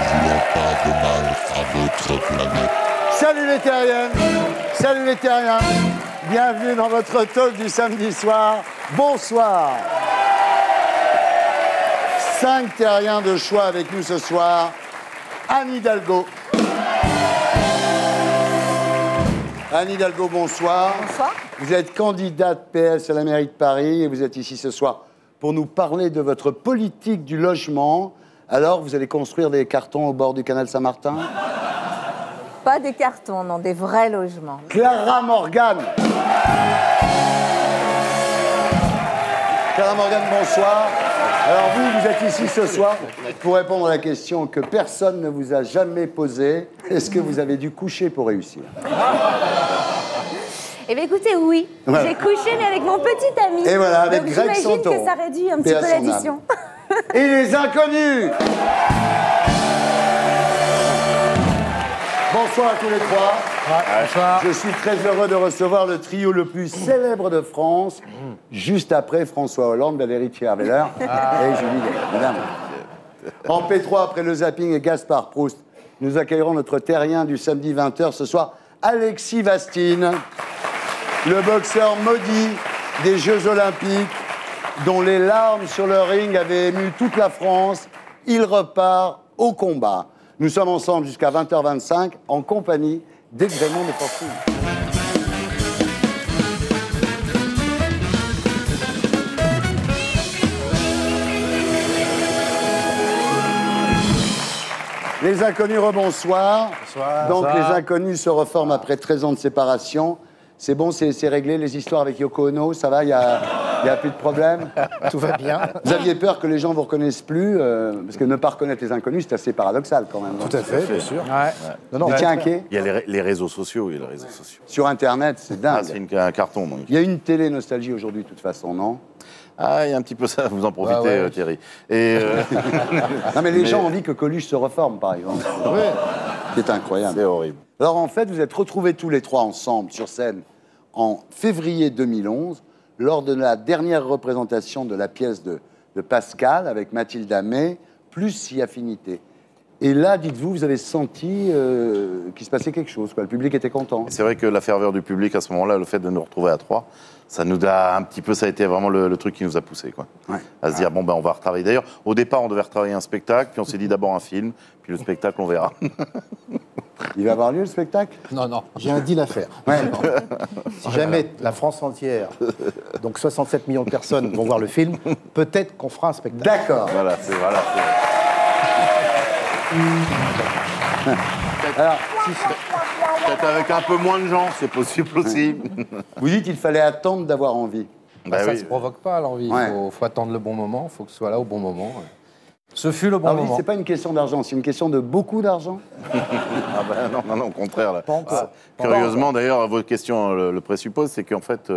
voulant pas de mal à votre planète. Salut les terriens, salut les terriens. Bienvenue dans votre talk du samedi soir. Bonsoir. 5 terriens de choix avec nous ce soir. Anne Hidalgo. Anne Hidalgo, bonsoir. Bonsoir. Vous êtes candidate PS à la mairie de Paris et vous êtes ici ce soir pour nous parler de votre politique du logement. Alors, vous allez construire des cartons au bord du canal Saint-Martin? Pas des cartons, non, des vrais logements. Clara Morgan. Clara Morgan, bonsoir. Alors vous êtes ici ce soir pour répondre à la question que personne ne vous a jamais posée. Est-ce que vous avez dû coucher pour réussir? Eh bien, écoutez, oui. Voilà. J'ai couché, mais avec mon petit ami. Et voilà, avec donc, Greg j'imagine Santoro. que ça réduit un petit Paix à peu son l'addition. Et les inconnus. Bonsoir à tous les trois. Bonsoir. Je suis très heureux de recevoir le trio le plus célèbre de France, juste après François Hollande, Valérie Trierweiler et Julie Gaillet, évidemment. En P3, après le zapping et Gaspard Proust, nous accueillerons notre terrien du samedi 20h ce soir, Alexis Vastine, le boxeur maudit des Jeux Olympiques, dont les larmes sur le ring avaient ému toute la France. Il repart au combat. Nous sommes ensemble jusqu'à 20h25 en compagnie d'Egrémont de Portine. Les inconnus, rebonsoir. Bonsoir. Donc Bonsoir. les inconnus se reforment après 13 ans de séparation. C'est bon, c'est réglé, les histoires avec Yoko Ono, ça va, il n'y a plus de problème? Tout va bien. Vous aviez peur que les gens ne vous reconnaissent plus, parce que ne pas reconnaître les inconnus, c'est assez paradoxal quand même. Tout à fait, bien sûr. Ouais. Vous étiez inquiet? Il y a les réseaux sociaux, il y a les réseaux sociaux. Sur Internet, c'est dingue. Ah, c'est un carton, donc. Il y a une télé nostalgie aujourd'hui, de toute façon, non? Ah, il y a un petit peu ça, vous en profitez, ouais. Thierry. Et Non, mais les gens ont envie que Coluche se reforme, par exemple. C'est incroyable. c'est horrible. Alors, en fait, vous êtes retrouvés tous les trois ensemble sur scène en février 2011, lors de la dernière représentation de la pièce de Pascal, avec Mathilde Amé, plus Si Affinité. Et là, dites-vous, vous avez senti qu'il se passait quelque chose, quoi. Le public était content. C'est vrai que la ferveur du public à ce moment-là, le fait de nous retrouver à trois, ça nous a un petit peu, ça a été vraiment le truc qui nous a poussé, quoi. Ouais. À se dire, bon, ben, on va retravailler. D'ailleurs, au départ, on devait retravailler un spectacle, puis on s'est dit d'abord un film, puis le spectacle, on verra. Il va avoir lieu, le spectacle? Non, non, j'ai un deal à faire. Ouais. Si jamais la France entière, donc 67 millions de personnes vont voir le film, peut-être qu'on fera un spectacle. D'accord. Voilà, c'est... Alors, Peut-être avec un peu moins de gens, c'est possible aussi. vous dites qu'il fallait attendre d'avoir envie. Bah ça oui. ne se provoque pas l'envie. Ouais. Il faut attendre le bon moment, il faut que ce soit là au bon moment. Ce fut le bon Alors, vous dites, moment. c'est pas une question d'argent, c'est une question de beaucoup d'argent? Ah ben non, au contraire. Là. Pas encore. Curieusement, d'ailleurs, votre question le présuppose, c'est qu'en fait,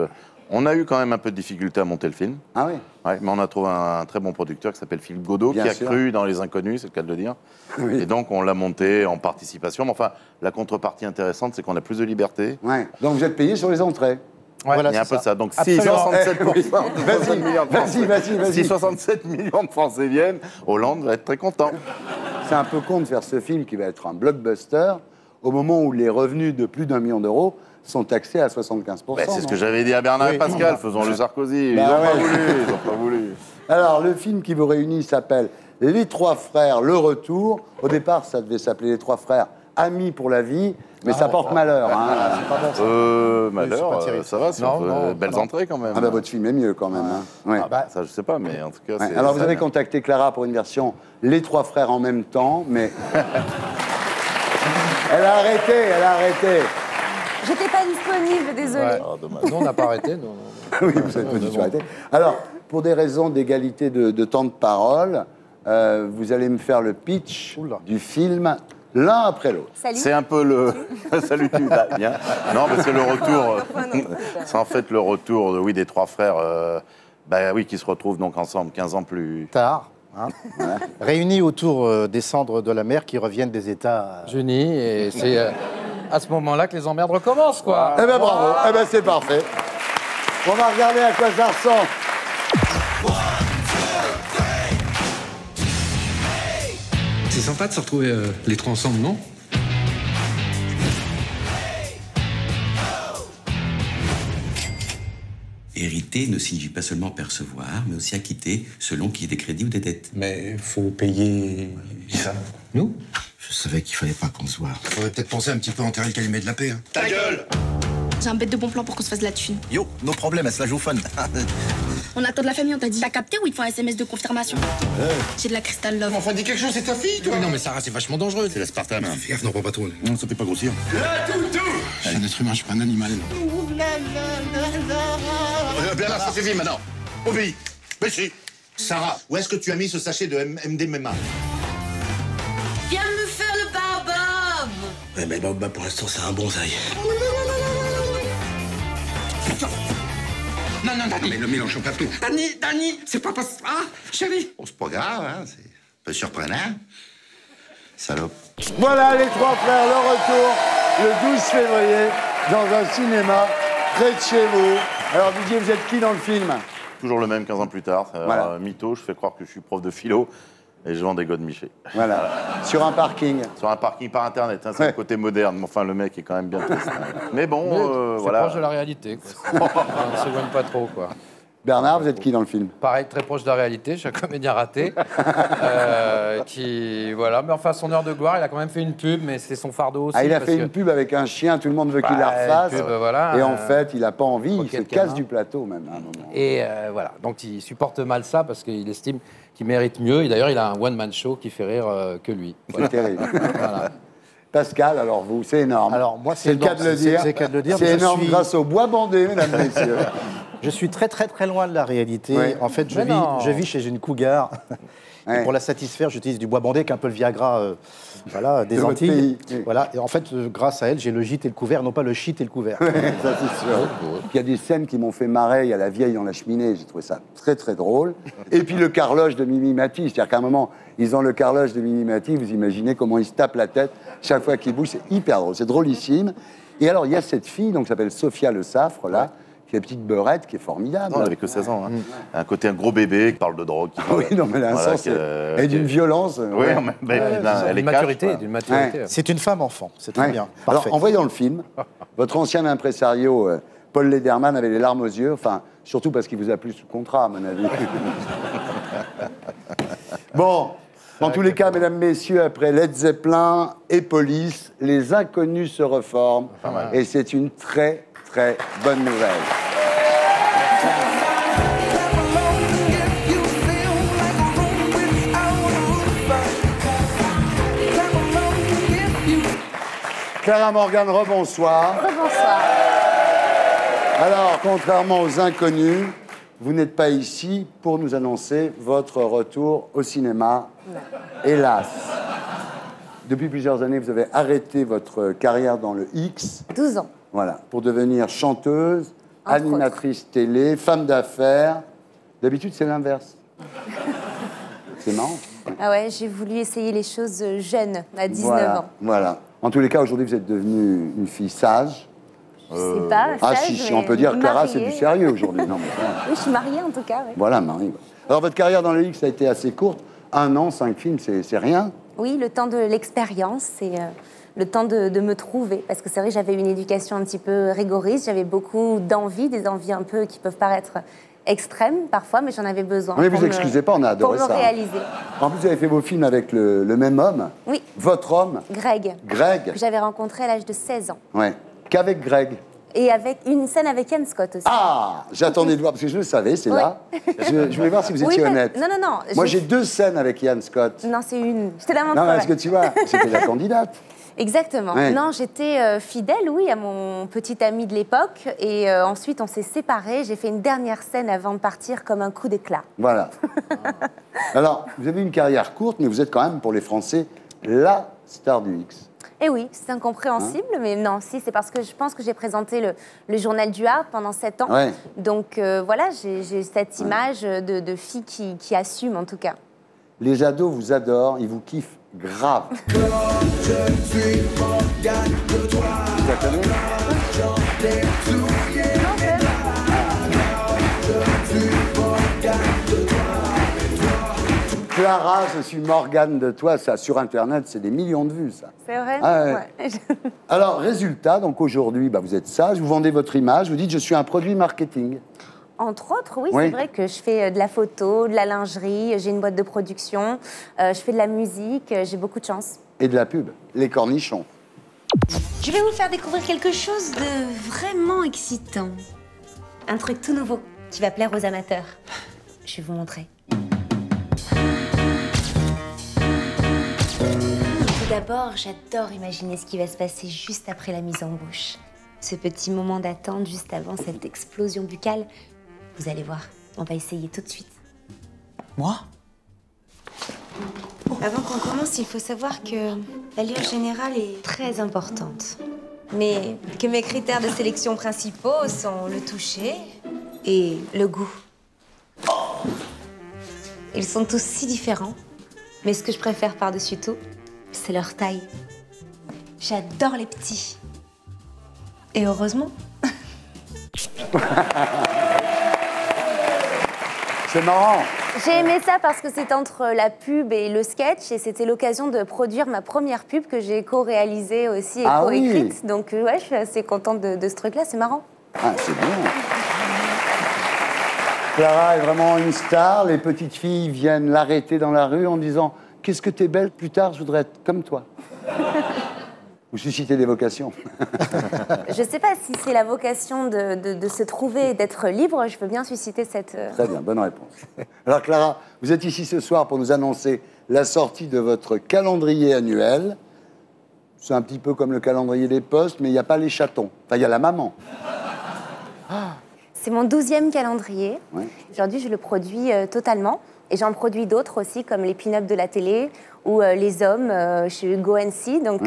on a eu quand même un peu de difficulté à monter le film. Ah oui? Ouais, mais on a trouvé un très bon producteur qui s'appelle Philippe Godot, Bien qui a sûr. cru dans Les Inconnus, c'est le cas de le dire. Oui. Et donc, on l'a monté en participation. Mais enfin, la contrepartie intéressante, c'est qu'on a plus de liberté. Ouais. Donc vous êtes payé sur les entrées? Ouais, Il y a un c'est peu de ça. Donc, si Absolument. 67%, Oui. de 67 millions de Français- Vas-y. si 67 millions de Français viennent, Hollande va être très content. C'est un peu con de faire ce film qui va être un blockbuster au moment où les revenus de plus d'1 million d'euros sont taxés à 75%. Bah, c'est ce non? que j'avais dit à Bernard et Pascal, faisons le Sarkozy. Ils Bah n'ont pas ouais. voulu, ils n'ont pas voulu. Alors, le film qui vous réunit s'appelle Les Trois Frères, le retour. Au départ, ça devait s'appeler Les Trois Frères, amis pour la vie, mais ça porte malheur. Hein. Malheur, c'est pas terrible. ça va, c'est Non, non, belles non. entrées quand même. Ah bah, votre film est mieux quand même. Hein. Ouais. Bah, Ça, je sais pas, mais en tout cas, Ouais. c'est... Alors, vous ça- avez contacté Clara pour une version Les Trois Frères en même temps, mais... Elle a arrêté. J'étais pas disponible, désolée. Ouais. Ah, dommage. Nous, on n'a pas arrêté. nous. Oui, vous savez pas du tout arrêter. Alors, pour des raisons d'égalité de temps de parole, vous allez me faire le pitch Oula. du film l'un après l'autre. Salut. C'est un peu le... Salut, tu vas bien. Non, mais c'est le retour... c'est en fait le retour, des trois frères, qui se retrouvent donc ensemble 15 ans plus... tard, hein, réunis autour des cendres de la mer qui reviennent des États. Junie, et c'est à ce moment-là que les emmerdes recommencent, quoi. Eh ben bravo, eh ben c'est parfait. On va regarder à quoi ça ressemble. C'est sympa de se retrouver les trois ensemble, non? Hériter ne signifie pas seulement percevoir, mais aussi acquitter selon qu'il y ait des crédits ou des dettes. Mais faut payer ça. Nous? Je savais qu'il fallait pas qu'on se voit. Faudrait peut-être penser un petit peu à enterrer le calumet de la paix. Hein. Ta gueule! J'ai un bête de bon plan pour qu'on se fasse de la thune. Yo, nos problèmes, elle se la joue fun. On attend de la famille, on t'a dit. T'as capté ou il faut un SMS de confirmation? J'ai de la Crystal Love. Enfin, dis quelque chose, c'est ta fille, toi. Non, mais Sarah, c'est vachement dangereux. C'est l'aspartame. Fais gaffe, non, pas trop. Non, ça fait pas grossir. Je suis un être humain, je suis pas un animal. Bernard, ça suffit maintenant. Obéis. Béchi. Sarah, où est-ce que tu as mis ce sachet de MDMA? Viens me faire le baobab. Ouais, mais bah, pour l'instant, c'est un bonsaï. Non, Dani. Mais le mélange pas tout. Dani, c'est pas possible. Ah, chérie. Bon, c'est pas grave, hein, c'est un peu surprenant. Salope. Voilà les trois frères, le retour le 12 février dans un cinéma près de chez vous. Alors Didier, vous êtes qui dans le film? Toujours le même 15 ans plus tard. Voilà. Mytho, je fais croire que je suis prof de philo et je vends des godemichés. Voilà, sur un parking. Sur un parking par internet, hein, c'est le côté moderne. Enfin, le mec est quand même bien triste. Mais bon, C'est voilà. proche de la réalité, quoi. On ne s'éloigne pas trop, quoi. Bernard, vous êtes qui dans le film? Pareil, très proche de la réalité. Je suis un comédien raté. Voilà. Mais enfin, son heure de gloire, il a quand même fait une pub, mais c'est son fardeau aussi. Ah, il a fait une pub avec un chien, tout le monde veut qu'il la refasse. Pub, voilà, et en fait, il n'a pas envie, il se Pocket casse Canin. du plateau même à un moment. Et voilà. Donc, il supporte mal ça parce qu'il estime qu'il mérite mieux. Et d'ailleurs, il a un one-man show qui fait rire que lui. C'est terrible. Voilà. Pascal, alors vous, c'est énorme. Alors moi, c'est le cas de le dire. C'est le cas de le dire. C'est Je énorme suis- grâce au bois bandé, mesdames et messieurs. Je suis très loin de la réalité. Ouais. En fait, Mais non. je vis chez une cougar. Ouais. Et pour la satisfaire, j'utilise du bois bandé, qui est un peu le Viagra voilà, des De votre Antilles. pays, oui. Voilà. Et en fait, grâce à elle, j'ai le gîte et le couvert, non pas le shit et le couvert. Ça, c'est sûr. Il y a des scènes qui m'ont fait marrer. Il y a la vieille dans la cheminée. J'ai trouvé ça très drôle. Et puis le carloge de Mimi Mati. C'est-à-dire qu'à un moment, ils ont le carloge de Mimi Mati. Vous imaginez comment ils se tapent la tête chaque fois qu'ils bougent. C'est hyper drôle. C'est drôlissime. Et alors, il y a cette fille, donc, qui s'appelle Sophia Le Saffre, là, qui est la petite beurette, qui est formidable. Non, elle avait que 16 ans. Hein. Un côté un gros bébé qui parle de drogue. Qui Oui, non, mais elle a un Voilà, sens. Et d'une violence. Oui, ouais. mais elle est D'une maturité, cash, quoi. d'une maturité. C'est une femme enfant, c'est très Ouais. bien. Alors, Parfait. en voyant le film, votre ancien impresario, Paul Lederman, avait les larmes aux yeux. Enfin, surtout parce qu'il vous a plus sous contrat, à mon avis. Bon, en tous les cas, mesdames, messieurs, après Led Zeppelin et Police, les inconnus se reforment. Et c'est une très bonne nouvelle. Clara Morgan, rebonsoir. Rebonsoir. Alors, contrairement aux inconnus, vous n'êtes pas ici pour nous annoncer votre retour au cinéma. Hélas. Depuis plusieurs années, vous avez arrêté votre carrière dans le X. 12 ans. Voilà, pour devenir chanteuse, Entre animatrice télé, femme d'affaires. D'habitude, c'est l'inverse. C'est marrant. Ah ouais, j'ai voulu essayer les choses jeunes, à 19 Voilà, ans. voilà. En tous les cas, aujourd'hui, vous êtes devenue une fille sage. Je sais pas, Ah sage, si, mais on peut dire que Clara, c'est mariée. du sérieux aujourd'hui. Non, mais voilà. Oui, je suis mariée en tout cas. Ouais. Voilà, Marie. Alors, votre carrière dans le X a été assez courte. 1 an, 5 films, c'est rien. Oui, le temps de l'expérience et le temps de me trouver. Parce que c'est vrai que j'avais une éducation un petit peu rigoriste, j'avais beaucoup d'envies, des envies un peu qui peuvent paraître extrêmes parfois, mais j'en avais besoin. Mais pour vous excusez pas, on a adoré pour ça. me réaliser. En plus, vous avez fait vos films avec le même homme. Oui, Votre homme, Greg, Greg. que j'avais rencontré à l'âge de 16 ans. Ouais. Qu'avec Greg. Et avec une scène avec Ian Scott aussi. Ah, j'attendais de voir, parce que je le savais, c'est Ouais. là. Je voulais voir si vous Oui, étiez mais- honnête. Non. Moi, j'ai 2 scènes avec Ian Scott. Non, c'est une. Je te la Non, montrerai. parce que tu vois, c'était la candidate. Exactement. Ouais. Non, j'étais fidèle, oui, à mon petit ami de l'époque. Et ensuite, on s'est séparés. J'ai fait une dernière scène avant de partir comme un coup d'éclat. Voilà. Alors, vous avez une carrière courte, mais vous êtes quand même, pour les Français, la star du X. Et oui, c'est incompréhensible, mais non, si, c'est parce que je pense que j'ai présenté le journal du Hard pendant 7 ans. Ouais. Donc voilà, j'ai cette image de fille qui assume, en tout cas. Les ados vous adorent, ils vous kiffent grave. Tu la connais ? Clara, je suis Morgane de toi. Ça, sur Internet, c'est des millions de vues, ça. C'est vrai? Ah ouais. Ouais. Alors, résultat, donc aujourd'hui, vous êtes sage, vous vendez votre image, vous dites je suis un produit marketing. Entre autres, oui, Oui. c'est vrai que je fais de la photo, de la lingerie, j'ai une boîte de production, je fais de la musique, j'ai beaucoup de chance. Et de la pub, les cornichons. Je vais vous faire découvrir quelque chose de vraiment excitant. Un truc tout nouveau qui va plaire aux amateurs. Je vais vous montrer. Tout d'abord, j'adore imaginer ce qui va se passer juste après la mise en bouche. Ce petit moment d'attente juste avant cette explosion buccale. Vous allez voir, on va essayer tout de suite. Moi? Avant qu'on commence, il faut savoir que l'allure générale est très importante. Mais que mes critères de sélection principaux sont le toucher et le goût. Ils sont tous si différents. Mais ce que je préfère par-dessus tout, c'est leur taille. J'adore les petits. Et heureusement. C'est marrant. J'ai aimé ça parce que c'est entre la pub et le sketch. Et c'était l'occasion de produire ma première pub que j'ai co-réalisée aussi et Ah co-écrite. oui. Donc ouais, je suis assez contente de ce truc-là. C'est marrant. Ah, c'est bien. Clara est vraiment une star. Les petites filles viennent l'arrêter dans la rue en disant « Qu'est-ce que t'es belle, plus tard, je voudrais être comme toi. » Vous suscitez des vocations. Je sais pas si c'est la vocation de se trouver et d'être libre. Je peux bien susciter cette... Très bien, bonne réponse. Alors Clara, vous êtes ici ce soir pour nous annoncer la sortie de votre calendrier annuel. C'est un petit peu comme le calendrier des postes, mais il n'y a pas les chatons. Enfin, il y a la maman. C'est mon 12e calendrier. Ouais. Aujourd'hui, je le produis totalement. Et j'en produis d'autres aussi, comme les pin-up de la télé ou les hommes chez Go & See. Donc,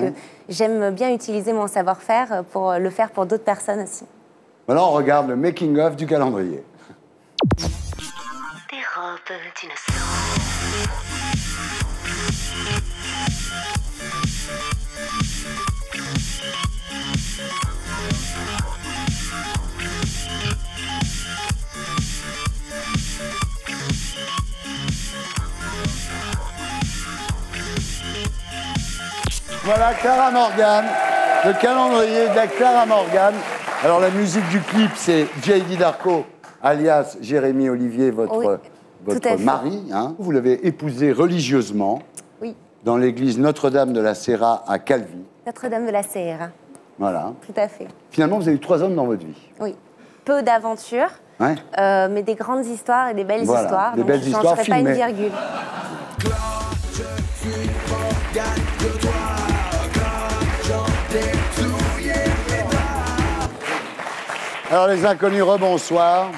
j'aime bien utiliser mon savoir-faire pour le faire pour d'autres personnes aussi. Maintenant, on regarde le making-of du calendrier. Des robes d'innocence. Voilà, Clara Morgan, le calendrier de la Clara Morgan. Alors, la musique du clip, c'est J.D. Darko, alias Jérémy Olivier, votre mari. Hein. Vous l'avez épousé religieusement Oui, dans l'église Notre-Dame de la Serra à Calvi. Notre-Dame de la Serra. Voilà. Tout à fait. Finalement, vous avez eu 3 hommes dans votre vie. Oui. Peu d'aventures, Ouais. mais des grandes histoires et des belles Voilà, histoires. des Donc, belles je ne histoires changerai pas une filmées. virgule. Alors, les inconnus, rebonsoir.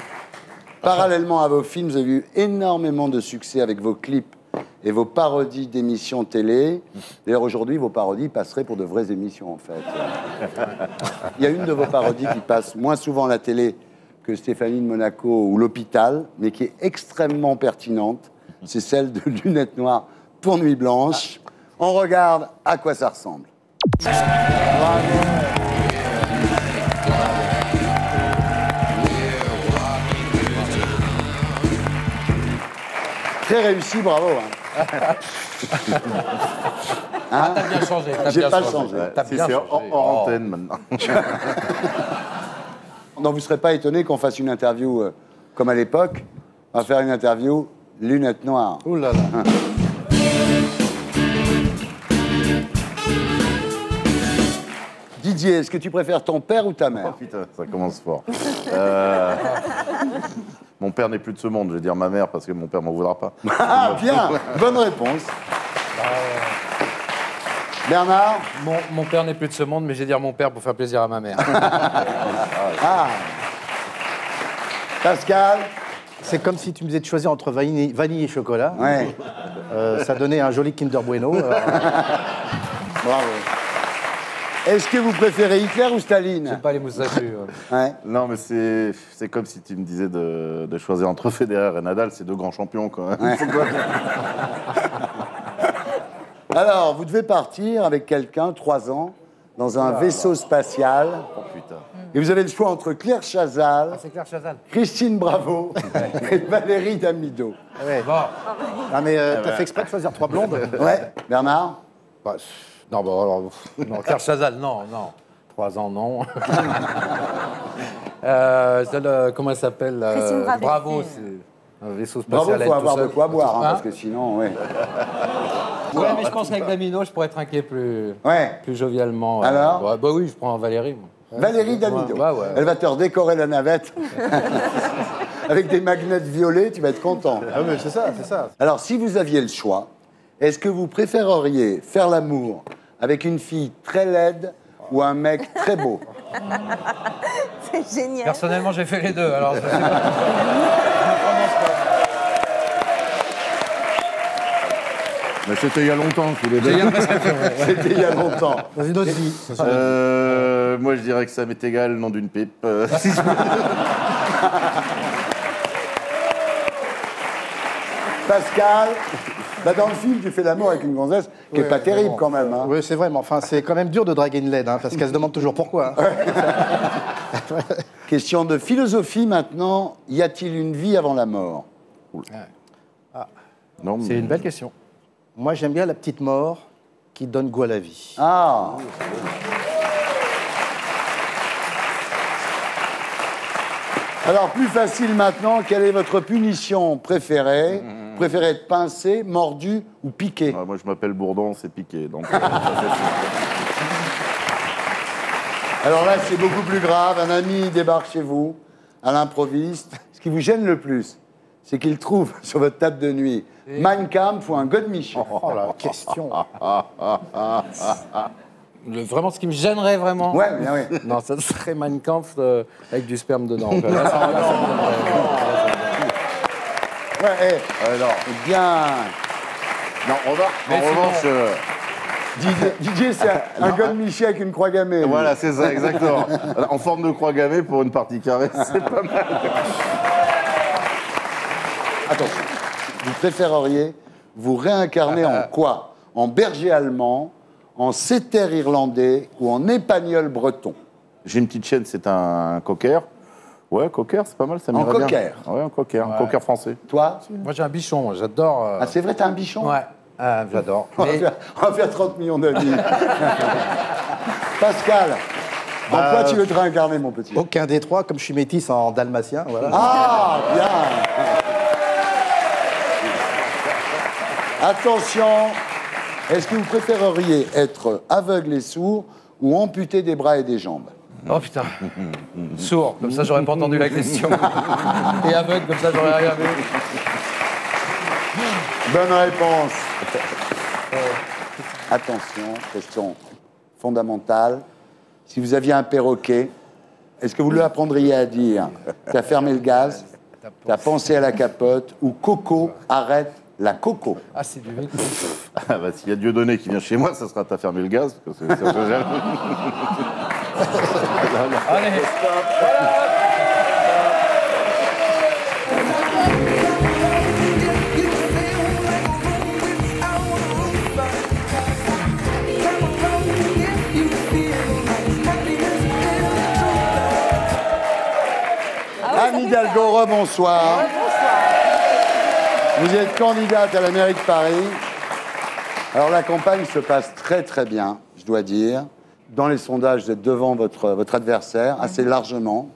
Parallèlement à vos films, vous avez eu énormément de succès avec vos clips et vos parodies d'émissions télé. D'ailleurs, aujourd'hui, vos parodies passeraient pour de vraies émissions, en fait. Il y a une de vos parodies qui passe moins souvent à la télé que Stéphanie de Monaco ou L'Hôpital, mais qui est extrêmement pertinente. C'est celle de Lunettes Noires pour Nuit Blanche. On regarde à quoi ça ressemble. Très réussi, bravo. Hein. Ah, t'as bien changé. J'ai pas changé. T'as Si, bien c'est changé. hors antenne maintenant. Non, vous ne serez pas étonné qu'on fasse une interview comme à l'époque. On va faire une interview lunettes noires. Ouh là là. Didier, est-ce que tu préfères ton père ou ta Oh mère? putain, ça commence fort. Mon père n'est plus de ce monde, je vais dire ma mère parce que mon père m'en voudra pas. Ah, bien, bonne réponse. Bernard? Mon père n'est plus de ce monde, mais je vais dire mon père pour faire plaisir à ma mère. Ah. Pascal? C'est comme si tu me disais de choisir entre vanille et chocolat. Ouais. Ça donnait un joli Kinder Bueno. Bravo. Est-ce que vous préférez Hitler ou Staline? J'aime pas les moustachus. Ouais. Non, mais c'est comme si tu me disais de choisir entre Federer et Nadal, c'est 2 grands champions quand même. Ouais. Alors, vous devez partir avec quelqu'un, 3 ans, dans un vaisseau spatial. Oh putain. Et vous avez le choix entre Claire Chazal, Ah, c'est Claire Chazal. Christine Bravo et Valérie Damido. Ouais. Bon. Ah, mais t'as fait exprès de choisir 3 blondes? Ouais, Bernard? Bah, non, bah, alors, non, Claire Chazal, non. 3 ans, non. Comment elle s'appelle Christine Bravo. Bravo, c'est un vaisseau spatial. Bravo, il elle faut tout avoir de seul. quoi boire, hein, Hein parce que sinon, ouais. Ouais, mais je pense qu'avec Damino, je pourrais trinquer plus jovialement. Alors Bah oui, je prends Valérie, moi. Valérie Damido. Ouais. Elle va te redécorer la navette. Avec des magnets violets, tu vas être content. Ah oui, c'est ça, c'est ça. Alors, si vous aviez le choix, est-ce que vous préféreriez faire l'amour avec une fille très laide ou un mec très beau? C'est génial. Personnellement, j'ai fait les deux, alors... Mais c'était il y a longtemps qu'il est Il y a bien. prescription. C'était il y a longtemps. Dans une autre vie. Moi, je dirais que ça m'est égal le nom d'une pipe. Pascal, bah dans le film, tu fais l'amour avec une gonzesse qui n'est pas terrible bon. quand même. Hein. Oui, c'est vrai, mais enfin, c'est quand même dur de draguer une laide, hein, parce qu'elle se demande toujours pourquoi. Hein. Question de philosophie maintenant. Y a-t-il une vie avant la mort? Non, C'est une belle question. Moi, j'aime bien la petite mort qui donne goût à la vie. Ah. Alors, plus facile maintenant, quelle est votre punition préférée? Vous préférez être pincé, mordu ou piqué? Moi, je m'appelle Bourdon, c'est piqué. Donc, Alors là, c'est beaucoup plus grave. Un ami débarque chez vous, à l'improviste. Ce qui vous gêne le plus, c'est qu'il trouve sur votre table de nuit Mein Kampf ou un Godemiche. Oh la question. Vraiment, ce qui me gênerait vraiment... Ouais, bien oui. Non, ça serait Mein Kampf avec du sperme dedans. Ouais, non. bien. Non, en revanche, Didier, c'est un Godemiche avec une croix gammée. voilà, c'est ça, exactement. En forme de croix gammée pour une partie carrée, c'est pas mal. Attention, vous préféreriez vous réincarner en quoi? En berger allemand, en setter irlandais ou en épagnol breton? J'ai une petite chaîne, c'est un cocker. Ouais, cocker, c'est pas mal, ça En m'irait bien. cocker? Ouais, un cocker, un cocker français. Toi? Moi, j'ai un bichon, moi, j'adore... Ah, c'est vrai, t'as un bichon? Ouais, j'adore. On va faire 30 millions d'amis. Pascal, en quoi tu veux te réincarner, mon petit? Aucun des trois, comme je suis métisse en dalmatien, voilà. Ah, bien. Attention, est-ce que vous préféreriez être aveugle et sourd ou amputé des bras et des jambes? Oh putain. Sourd, comme ça j'aurais pas entendu la question. Et aveugle, comme ça j'aurais rien vu. Bonne réponse. Attention, question fondamentale. Si vous aviez un perroquet, est-ce que vous lui apprendriez à dire « t'as fermé le gaz, t'as pensé à la capote » ou « Coco, arrête la coco ». Ah, c'est du vite. Ah bah, s'il y a Dieudonné qui vient chez moi, ça sera t'as fermé le gaz. Parce que ça, Allez, Anne Hidalgo, bonsoir. Vous êtes candidate à la mairie de Paris. Alors la campagne se passe très très bien, je dois dire. Dans les sondages, vous êtes devant votre adversaire, assez largement.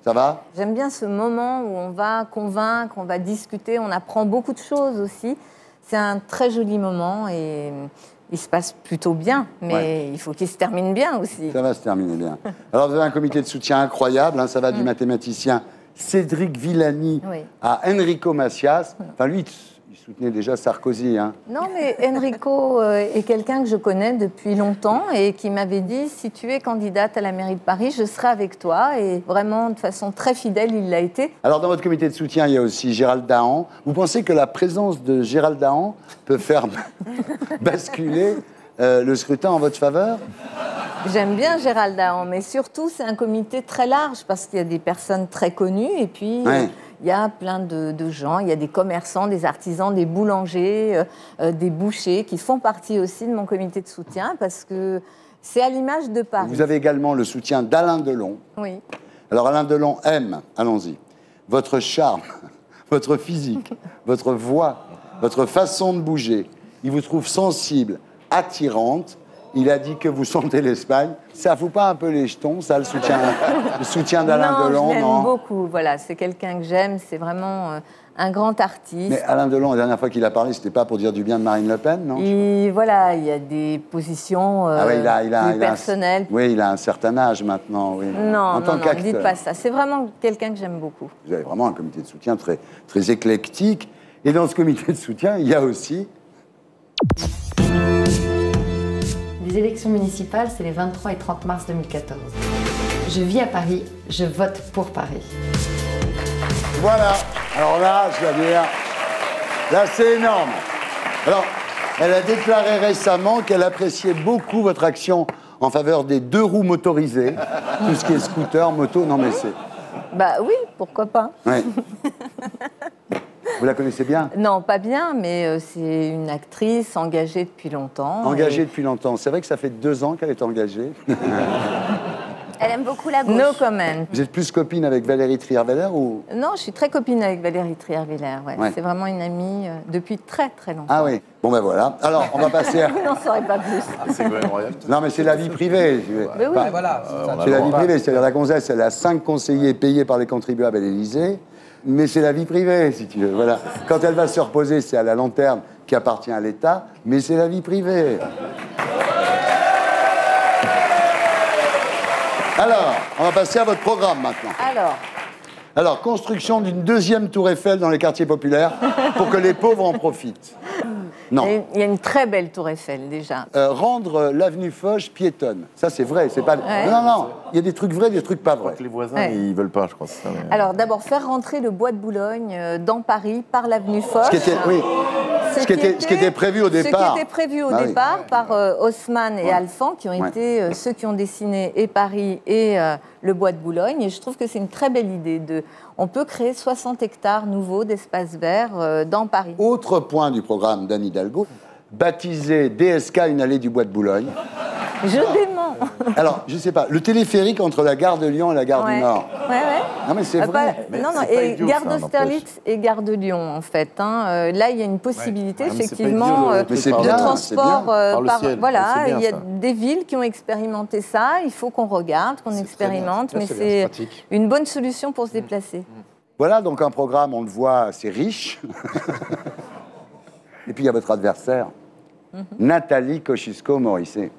Ça va? J'aime bien ce moment où on va convaincre, on va discuter, on apprend beaucoup de choses aussi. C'est un très joli moment et il se passe plutôt bien, mais il faut qu'il se termine bien aussi. Ça va se terminer bien. Alors vous avez un comité de soutien incroyable, hein, ça va du mathématicien Cédric Villani à Enrico Macias. Enfin lui, il soutenait déjà Sarkozy. Hein. Non, mais Enrico est quelqu'un que je connais depuis longtemps et qui m'avait dit, si tu es candidate à la mairie de Paris, je serai avec toi. Et vraiment, de façon très fidèle, il l'a été. Alors, dans votre comité de soutien, il y a aussi Gérald Dahan. Vous pensez que la présence de Gérald Dahan peut faire basculer le scrutin en votre faveur? J'aime bien Gérald Dahan, mais surtout, c'est un comité très large parce qu'il y a des personnes très connues et puis il y a plein de gens. Il y a des commerçants, des artisans, des boulangers, des bouchers qui font partie aussi de mon comité de soutien parce que c'est à l'image de Paris. Vous avez également le soutien d'Alain Delon. Oui. Alors Alain Delon aime, allons-y, votre charme, votre physique, votre voix, votre façon de bouger. Il vous trouve sensible, attirante. Il a dit que vous sentez l'Espagne. Ça fout pas un peu les jetons, ça, le soutien d'Alain Delon? Non, je l'aime beaucoup. Voilà, c'est quelqu'un que j'aime. C'est vraiment un grand artiste. Mais Alain Delon, la dernière fois qu'il a parlé, c'était pas pour dire du bien de Marine Le Pen, non? Voilà, il y a des positions plus personnelles. Oui, il a un certain âge maintenant. Oui. Non, ne dites pas ça. C'est vraiment quelqu'un que j'aime beaucoup. Vous avez vraiment un comité de soutien très, très éclectique. Et dans ce comité de soutien, il y a aussi... Les élections municipales, c'est les 23 et 30 mars 2014. Je vis à Paris, je vote pour Paris. Voilà. Alors là, je dois dire, là, c'est énorme. Alors, elle a déclaré récemment qu'elle appréciait beaucoup votre action en faveur des 2 roues motorisées, tout ce qui est scooter, moto, non mais c'est... Bah oui, pourquoi pas. Ouais. Vous la connaissez bien? Non, pas bien, mais c'est une actrice engagée depuis longtemps. Engagée depuis longtemps. C'est vrai que ça fait 2 ans qu'elle est engagée. Elle aime beaucoup la gauche. No comment. Vous êtes plus copine avec Valérie Trierweiler ou... Non, je suis très copine avec Valérie Trierweiler. Ouais. C'est vraiment une amie depuis très très longtemps. Ah oui. Bon ben voilà. Alors, on va passer à... Vous n'en saurez pas plus. C'est quand même royal. Non mais c'est la vie privée. Mais oui. Voilà, c'est la vie privée. C'est-à-dire la gonzesse, elle a 5 conseillers payés par les contribuables à l'Élysée. Mais c'est la vie privée, si tu veux. Voilà. Quand elle va se reposer, c'est à la lanterne qui appartient à l'État, mais c'est la vie privée. Alors, on va passer à votre programme maintenant. Alors, construction d'une 2e tour Eiffel dans les quartiers populaires pour que les pauvres en profitent. Non. Il y a une très belle tour Eiffel, déjà. Rendre l'avenue Foch piétonne. Ça, c'est vrai. C'est pas... Non. Il y a des trucs vrais, des trucs pas vrais. Les voisins, ils veulent pas, je crois. Ça, mais... Alors, d'abord, faire rentrer le bois de Boulogne dans Paris par l'avenue Foch. Ce qui était prévu au départ. Ce qui était prévu au départ par Haussmann et Alphand, qui ont été ceux qui ont dessiné et Paris et le bois de Boulogne. Et je trouve que c'est une très belle idée. On peut créer 60 hectares nouveaux d'espaces verts dans Paris. Autre point du programme d'Anne Hidalgo, baptiser DSK une allée du bois de Boulogne. Je dément. Alors, je sais pas, le téléphérique entre la gare de Lyon et la gare du Nord. Ouais. Non, mais c'est vrai. Et gare d'Austerlitz et gare de Lyon, en fait. Là, il y a une possibilité, effectivement, de transport par... Voilà, il y a des villes qui ont expérimenté ça. Il faut qu'on regarde, qu'on expérimente, mais c'est une bonne solution pour se déplacer. Voilà, donc un programme, on le voit, c'est riche. Et puis, il y a votre adversaire, Nathalie Kosciusko-Morizet.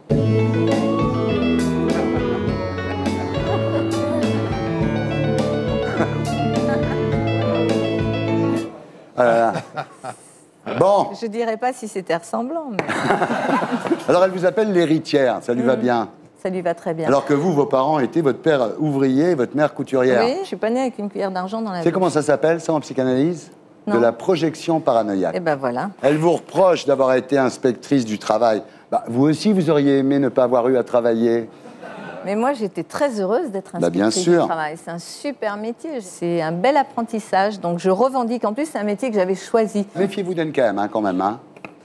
Bon. Je ne dirais pas si c'était ressemblant. Mais... Alors, elle vous appelle l'héritière, ça lui va bien? Ça lui va très bien. Alors que vous, vos parents étaient votre père ouvrier et votre mère couturière. Oui, je ne suis pas née avec une cuillère d'argent dans la bouche. C'est comment ça s'appelle, ça, en psychanalyse? Non. De la projection paranoïaque. Et ben voilà. Elle vous reproche d'avoir été inspectrice du travail. Bah, vous aussi, vous auriez aimé ne pas avoir eu à travailler. Mais moi, j'étais très heureuse d'être inspectrice du travail. C'est un super métier. C'est un bel apprentissage. Donc, je revendique. En plus, c'est un métier que j'avais choisi. Méfiez-vous d'elle quand même. Hein.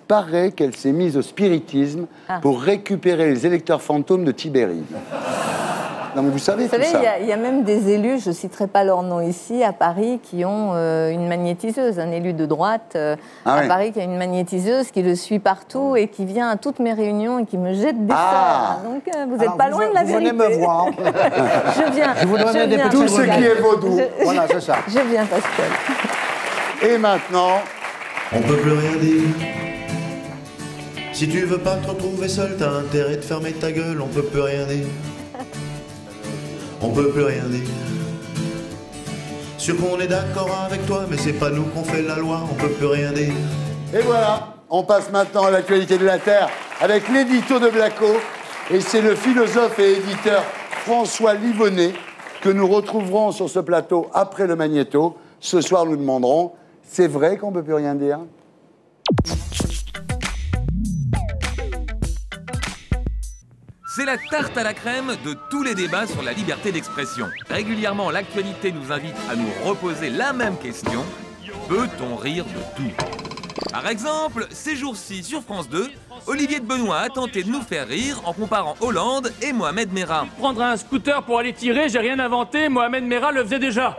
Paraît qu'elle s'est mise au spiritisme pour récupérer les électeurs fantômes de Tibéride. Non, mais vous savez tout ça. Il y a même des élus, je ne citerai pas leur nom ici, à Paris, qui ont une magnétiseuse. Un élu de droite à Paris qui a une magnétiseuse, qui le suit partout et qui vient à toutes mes réunions et qui me jette des sorts. Donc, vous n'êtes pas loin de la vérité. Vous venez me voir. Je viens. Je vous donne des tout ce qui est vaudou. Voilà, c'est ça. Je viens, Pascal. Et maintenant... On peut plus rien dire. Si tu veux pas te retrouver seul, t'as intérêt de fermer ta gueule, on peut plus rien dire. On peut plus rien dire. Sûr qu'on est d'accord avec toi, mais c'est pas nous qu'on fait la loi, on peut plus rien dire. Et voilà, on passe maintenant à l'actualité de la Terre avec l'édito de Blacko. Et c'est le philosophe et éditeur François Livonnet que nous retrouverons sur ce plateau après le magnéto. Ce soir, nous demanderons, c'est vrai qu'on peut plus rien dire ? C'est la tarte à la crème de tous les débats sur la liberté d'expression. Régulièrement, l'actualité nous invite à nous reposer la même question. Peut-on rire de tout? Par exemple, ces jours-ci sur France 2, Olivier de Benoît a tenté de nous faire rire en comparant Hollande et Mohamed Merah. Prendre un scooter pour aller tirer, j'ai rien inventé, Mohamed Merah le faisait déjà.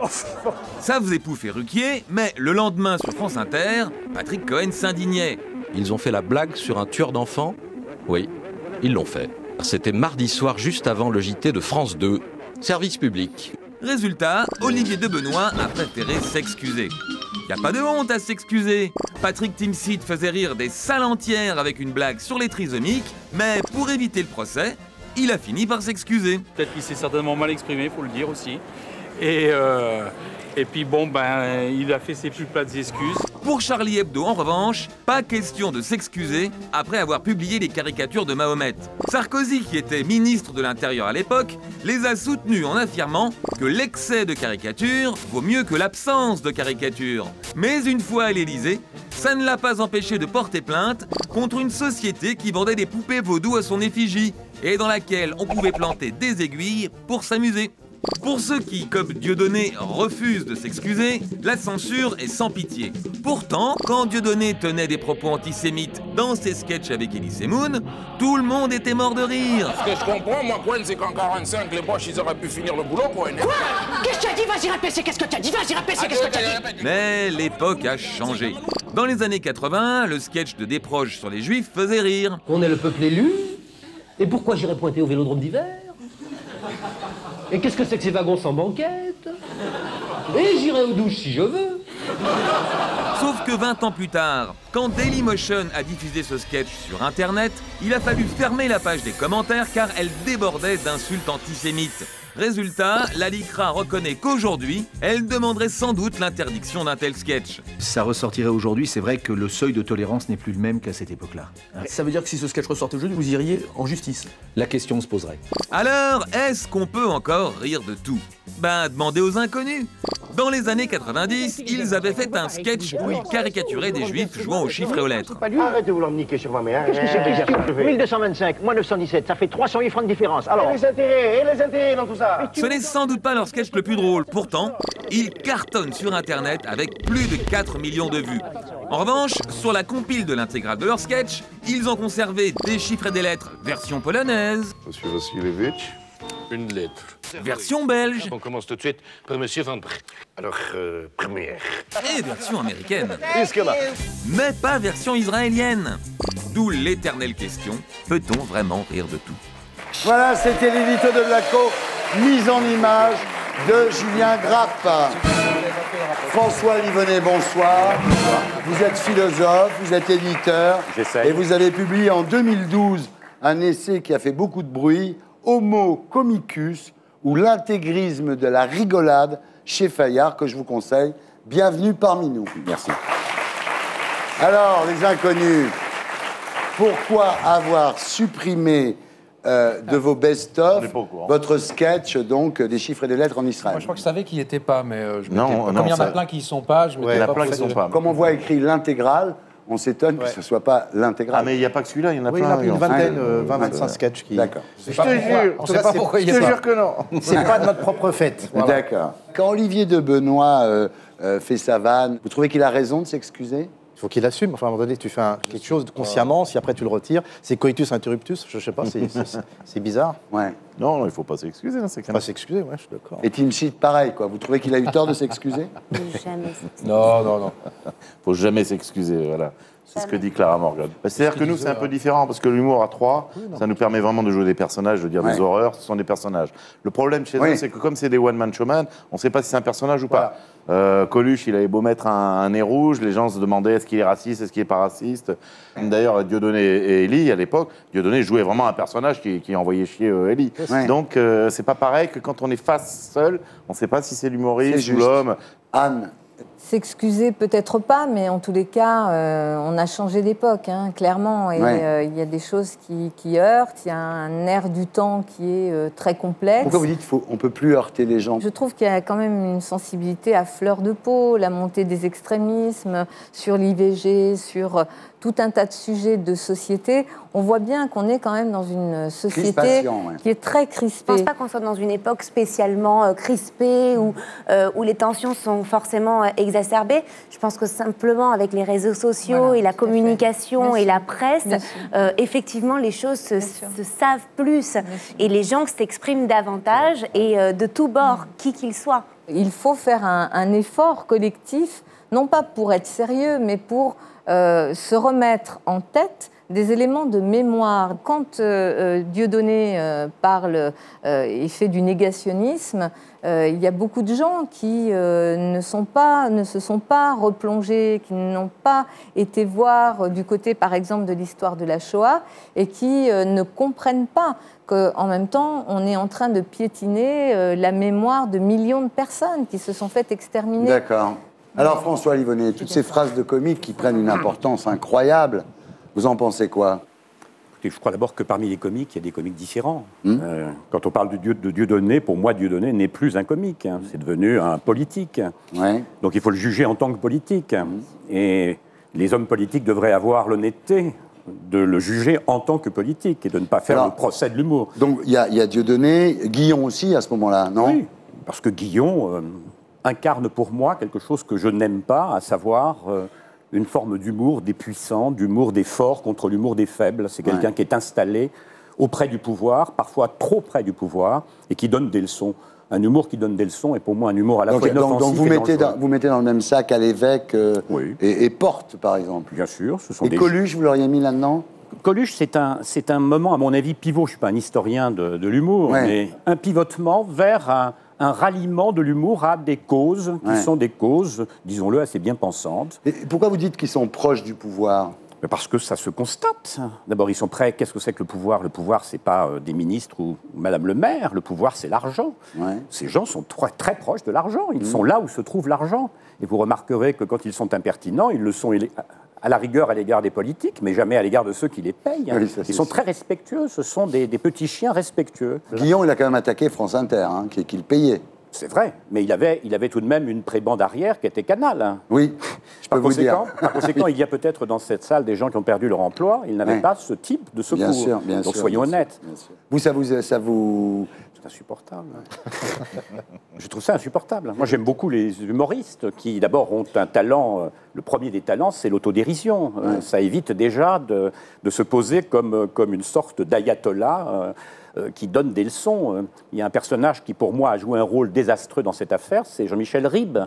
Ça faisait pouffer Ruquier, mais le lendemain sur France Inter, Patrick Cohen s'indignait. Ils ont fait la blague sur un tueur d'enfants? Oui, ils l'ont fait. C'était mardi soir, juste avant le JT de France 2. Service public. Résultat, Olivier de Benoît a préféré s'excuser. Y a pas de honte à s'excuser. Patrick Timsit faisait rire des salles entières avec une blague sur les trisomiques, mais pour éviter le procès, il a fini par s'excuser. Peut-être qu'il s'est certainement mal exprimé, faut le dire aussi. Et puis bon, ben, il a fait ses plus plates excuses. Pour Charlie Hebdo, en revanche, pas question de s'excuser après avoir publié les caricatures de Mahomet. Sarkozy, qui était ministre de l'Intérieur à l'époque, les a soutenus en affirmant que l'excès de caricature vaut mieux que l'absence de caricature. Mais une fois à l'Élysée, ça ne l'a pas empêché de porter plainte contre une société qui vendait des poupées vaudou à son effigie et dans laquelle on pouvait planter des aiguilles pour s'amuser. Pour ceux qui, comme Dieudonné, refusent de s'excuser, la censure est sans pitié. Pourtant, quand Dieudonné tenait des propos antisémites dans ses sketchs avec Elie Semoun, tout le monde était mort de rire. Ce que je comprends, moi, Gwen, c'est qu'en 45, les Boches, ils auraient pu finir le boulot pour une... Quoi? Qu'est-ce que tu as dit? Vas-y, répète, qu'est-ce que tu as dit? Vas-y, répète, qu'est-ce que tu as dit? Mais l'époque a changé. Dans les années 80, le sketch de Desproges sur les Juifs faisait rire. On est le peuple élu. Et pourquoi j'irais pointer au Vélodrome d'hiver? Et qu'est-ce que c'est que ces wagons sans banquette? Et j'irai aux douches si je veux. Sauf que 20 ans plus tard, quand Dailymotion a diffusé ce sketch sur Internet, il a fallu fermer la page des commentaires car elle débordait d'insultes antisémites. Résultat, la LICRA reconnaît qu'aujourd'hui, elle demanderait sans doute l'interdiction d'un tel sketch. Ça ressortirait aujourd'hui, c'est vrai que le seuil de tolérance n'est plus le même qu'à cette époque-là. Ça veut dire que si ce sketch ressortait aujourd'hui, vous iriez en justice? La question se poserait. Alors, est-ce qu'on peut encore rire de tout? Ben, demandez aux inconnus. Dans les années 90, ils avaient fait un sketch où ils caricaturaient des juifs jouant aux chiffres et aux lettres. Arrête de vouloir me niquer sur ma mère. Qu'est-ce que c'est que ça? 1225, moins 917, ça fait 308 francs de différence. Alors... Et les intérêts dans tout ça? Ce n'est sans doute pas leur sketch le plus drôle. Pourtant, ils cartonnent sur Internet avec plus de 4 millions de vues. En revanche, sur la compile de l'intégrale de leur sketch, ils ont conservé des chiffres et des lettres version polonaise. Monsieur Vassilevitch, une lettre. Version belge. On commence tout de suite par Monsieur Van Brek. Alors, première. Et version américaine. Mais pas version israélienne. D'où l'éternelle question, peut-on vraiment rire de tout? Voilà, c'était l'édito de Blacko, mise en image de Julien Grappe. François Livonnet, bonsoir. Vous êtes philosophe, vous êtes éditeur. Et vous avez publié en 2012 un essai qui a fait beaucoup de bruit, Homo comicus, ou l'intégrisme de la rigolade chez Fayard, que je vous conseille. Bienvenue parmi nous. Merci. Alors, les inconnus, pourquoi avoir supprimé de vos best-of votre sketch, donc, des chiffres et des lettres en Israël? Moi, je crois que je savais qu'il n'y était pas, mais je non, comme il y en a plein qui n'y sont pas, je m'étais pas posé. Comme on voit écrit l'intégrale, on s'étonne que ce ne soit pas l'intégrale. Ah, mais il n'y a pas que celui-là, il y en a oui, plein. Il y en a une vingtaine, 20-25 sketchs qui... D'accord. Je te jure que non. C'est pas de notre propre fête. Voilà. D'accord. Quand Olivier de Benoît fait sa vanne, vous trouvez qu'il a raison de s'excuser? Il faut qu'il assume. Enfin, à un moment donné, tu fais quelque chose consciemment, si après tu le retires, c'est coitus interruptus, je sais pas, c'est bizarre. Ouais. Non, il ne faut pas s'excuser. Il faut pas s'excuser, ouais, je suis d'accord. Et Timsit, pareil, quoi. Vous trouvez qu'il a eu tort de s'excuser? Jamais. Non. Faut jamais s'excuser, voilà. C'est ce que dit Clara Morgan. C'est-à-dire que nous, c'est un peu différent, parce que l'humour à trois, ça nous permet vraiment de jouer des personnages, de dire des horreurs, ce sont des personnages. Le problème chez eux, c'est que comme c'est des one-man showman, on ne sait pas si c'est un personnage ou pas. Coluche, il avait beau mettre un nez rouge, les gens se demandaient est-ce qu'il est raciste, est-ce qu'il n'est pas raciste. D'ailleurs, Dieudonné et Elie, à l'époque, Dieudonné jouait vraiment un personnage qui envoyait chier Elie. Donc, c'est pas pareil que quand on est face seul, on ne sait pas si c'est l'humoriste ou l'homme. Anne. S'excuser, peut-être pas, mais en tous les cas, on a changé d'époque, hein, clairement. Et il y a des choses qui heurtent, il y a un air du temps qui est très complexe. Pourquoi vous dites qu'on ne peut plus heurter les gens? Je trouve qu'il y a quand même une sensibilité à fleur de peau, la montée des extrémismes, sur l'IVG, sur tout un tas de sujets de société. On voit bien qu'on est quand même dans une société qui est très crispée. Je ne pense pas qu'on soit dans une époque spécialement crispée où les tensions sont forcément exacerbées. Je pense que simplement avec les réseaux sociaux et la communication et la presse, effectivement, les choses se savent plus. Et les gens s'expriment davantage et de tous bords, qui qu'ils soient. Il faut faire un effort collectif, non pas pour être sérieux, mais pour se remettre en tête des éléments de mémoire. Quand Dieudonné parle et fait du négationnisme, il y a beaucoup de gens qui ne se sont pas replongés, qui n'ont pas été voir du côté, par exemple, de l'histoire de la Shoah et qui ne comprennent pas qu'en même temps, on est en train de piétiner la mémoire de millions de personnes qui se sont faites exterminer. D'accord. Alors, François Livonnet, toutes ces phrases de comique qui prennent une importance incroyable, vous en pensez quoi? Écoutez, je crois d'abord que parmi les comiques, il y a des comiques différents. Quand on parle de Dieudonné, pour moi, Dieudonné n'est plus un comique. C'est devenu un politique. Donc il faut le juger en tant que politique. Et les hommes politiques devraient avoir l'honnêteté de le juger en tant que politique et de ne pas faire le procès de l'humour. Donc il y a Dieudonné, Guillon aussi à ce moment-là, non? Oui, parce que Guillon incarne pour moi quelque chose que je n'aime pas, à savoir une forme d'humour des puissants, d'humour des forts contre l'humour des faibles. C'est quelqu'un qui est installé auprès du pouvoir, parfois trop près du pouvoir, et qui donne des leçons. Un humour qui donne des leçons est pour moi un humour à la fois inoffensif donc vous mettez dans le même sac à l'évêque et Porte, par exemple. Bien sûr. Et Coluche, vous l'auriez mis là-dedans? Coluche, c'est un moment, à mon avis, pivot. Je ne suis pas un historien de l'humour, mais un pivotement vers un ralliement de l'humour à des causes qui sont des causes, disons-le, assez bien pensantes. Et pourquoi vous dites qu'ils sont proches du pouvoir? Parce que ça se constate. D'abord, ils sont prêts. Qu'est-ce que c'est que le pouvoir? Le pouvoir, c'est pas des ministres ou Madame le maire. Le pouvoir, c'est l'argent. Ces gens sont très proches de l'argent. Ils sont là où se trouve l'argent. Et vous remarquerez que quand ils sont impertinents, ils le sont à la rigueur à l'égard des politiques, mais jamais à l'égard de ceux qui les payent. Ils sont très respectueux. Ce sont des petits chiens respectueux. Guillon, il a quand même attaqué France Inter, qui le payait. C'est vrai, mais il avait tout de même une prébande arrière qui était Canal. Oui, je peux vous dire. Par conséquent, il y a peut-être dans cette salle des gens qui ont perdu leur emploi. Ils n'avaient pas ce type de secours. Bien sûr, bien Donc sûr, soyons honnêtes. Vous, ça vous... C'est insupportable. Je trouve ça insupportable. Moi, j'aime beaucoup les humoristes qui, d'abord, ont un talent. Le premier des talents, c'est l'autodérision. Ça évite déjà de se poser comme une sorte d'ayatollah qui donne des leçons. Il y a un personnage qui, pour moi, a joué un rôle désastreux dans cette affaire, c'est Jean-Michel Ribes,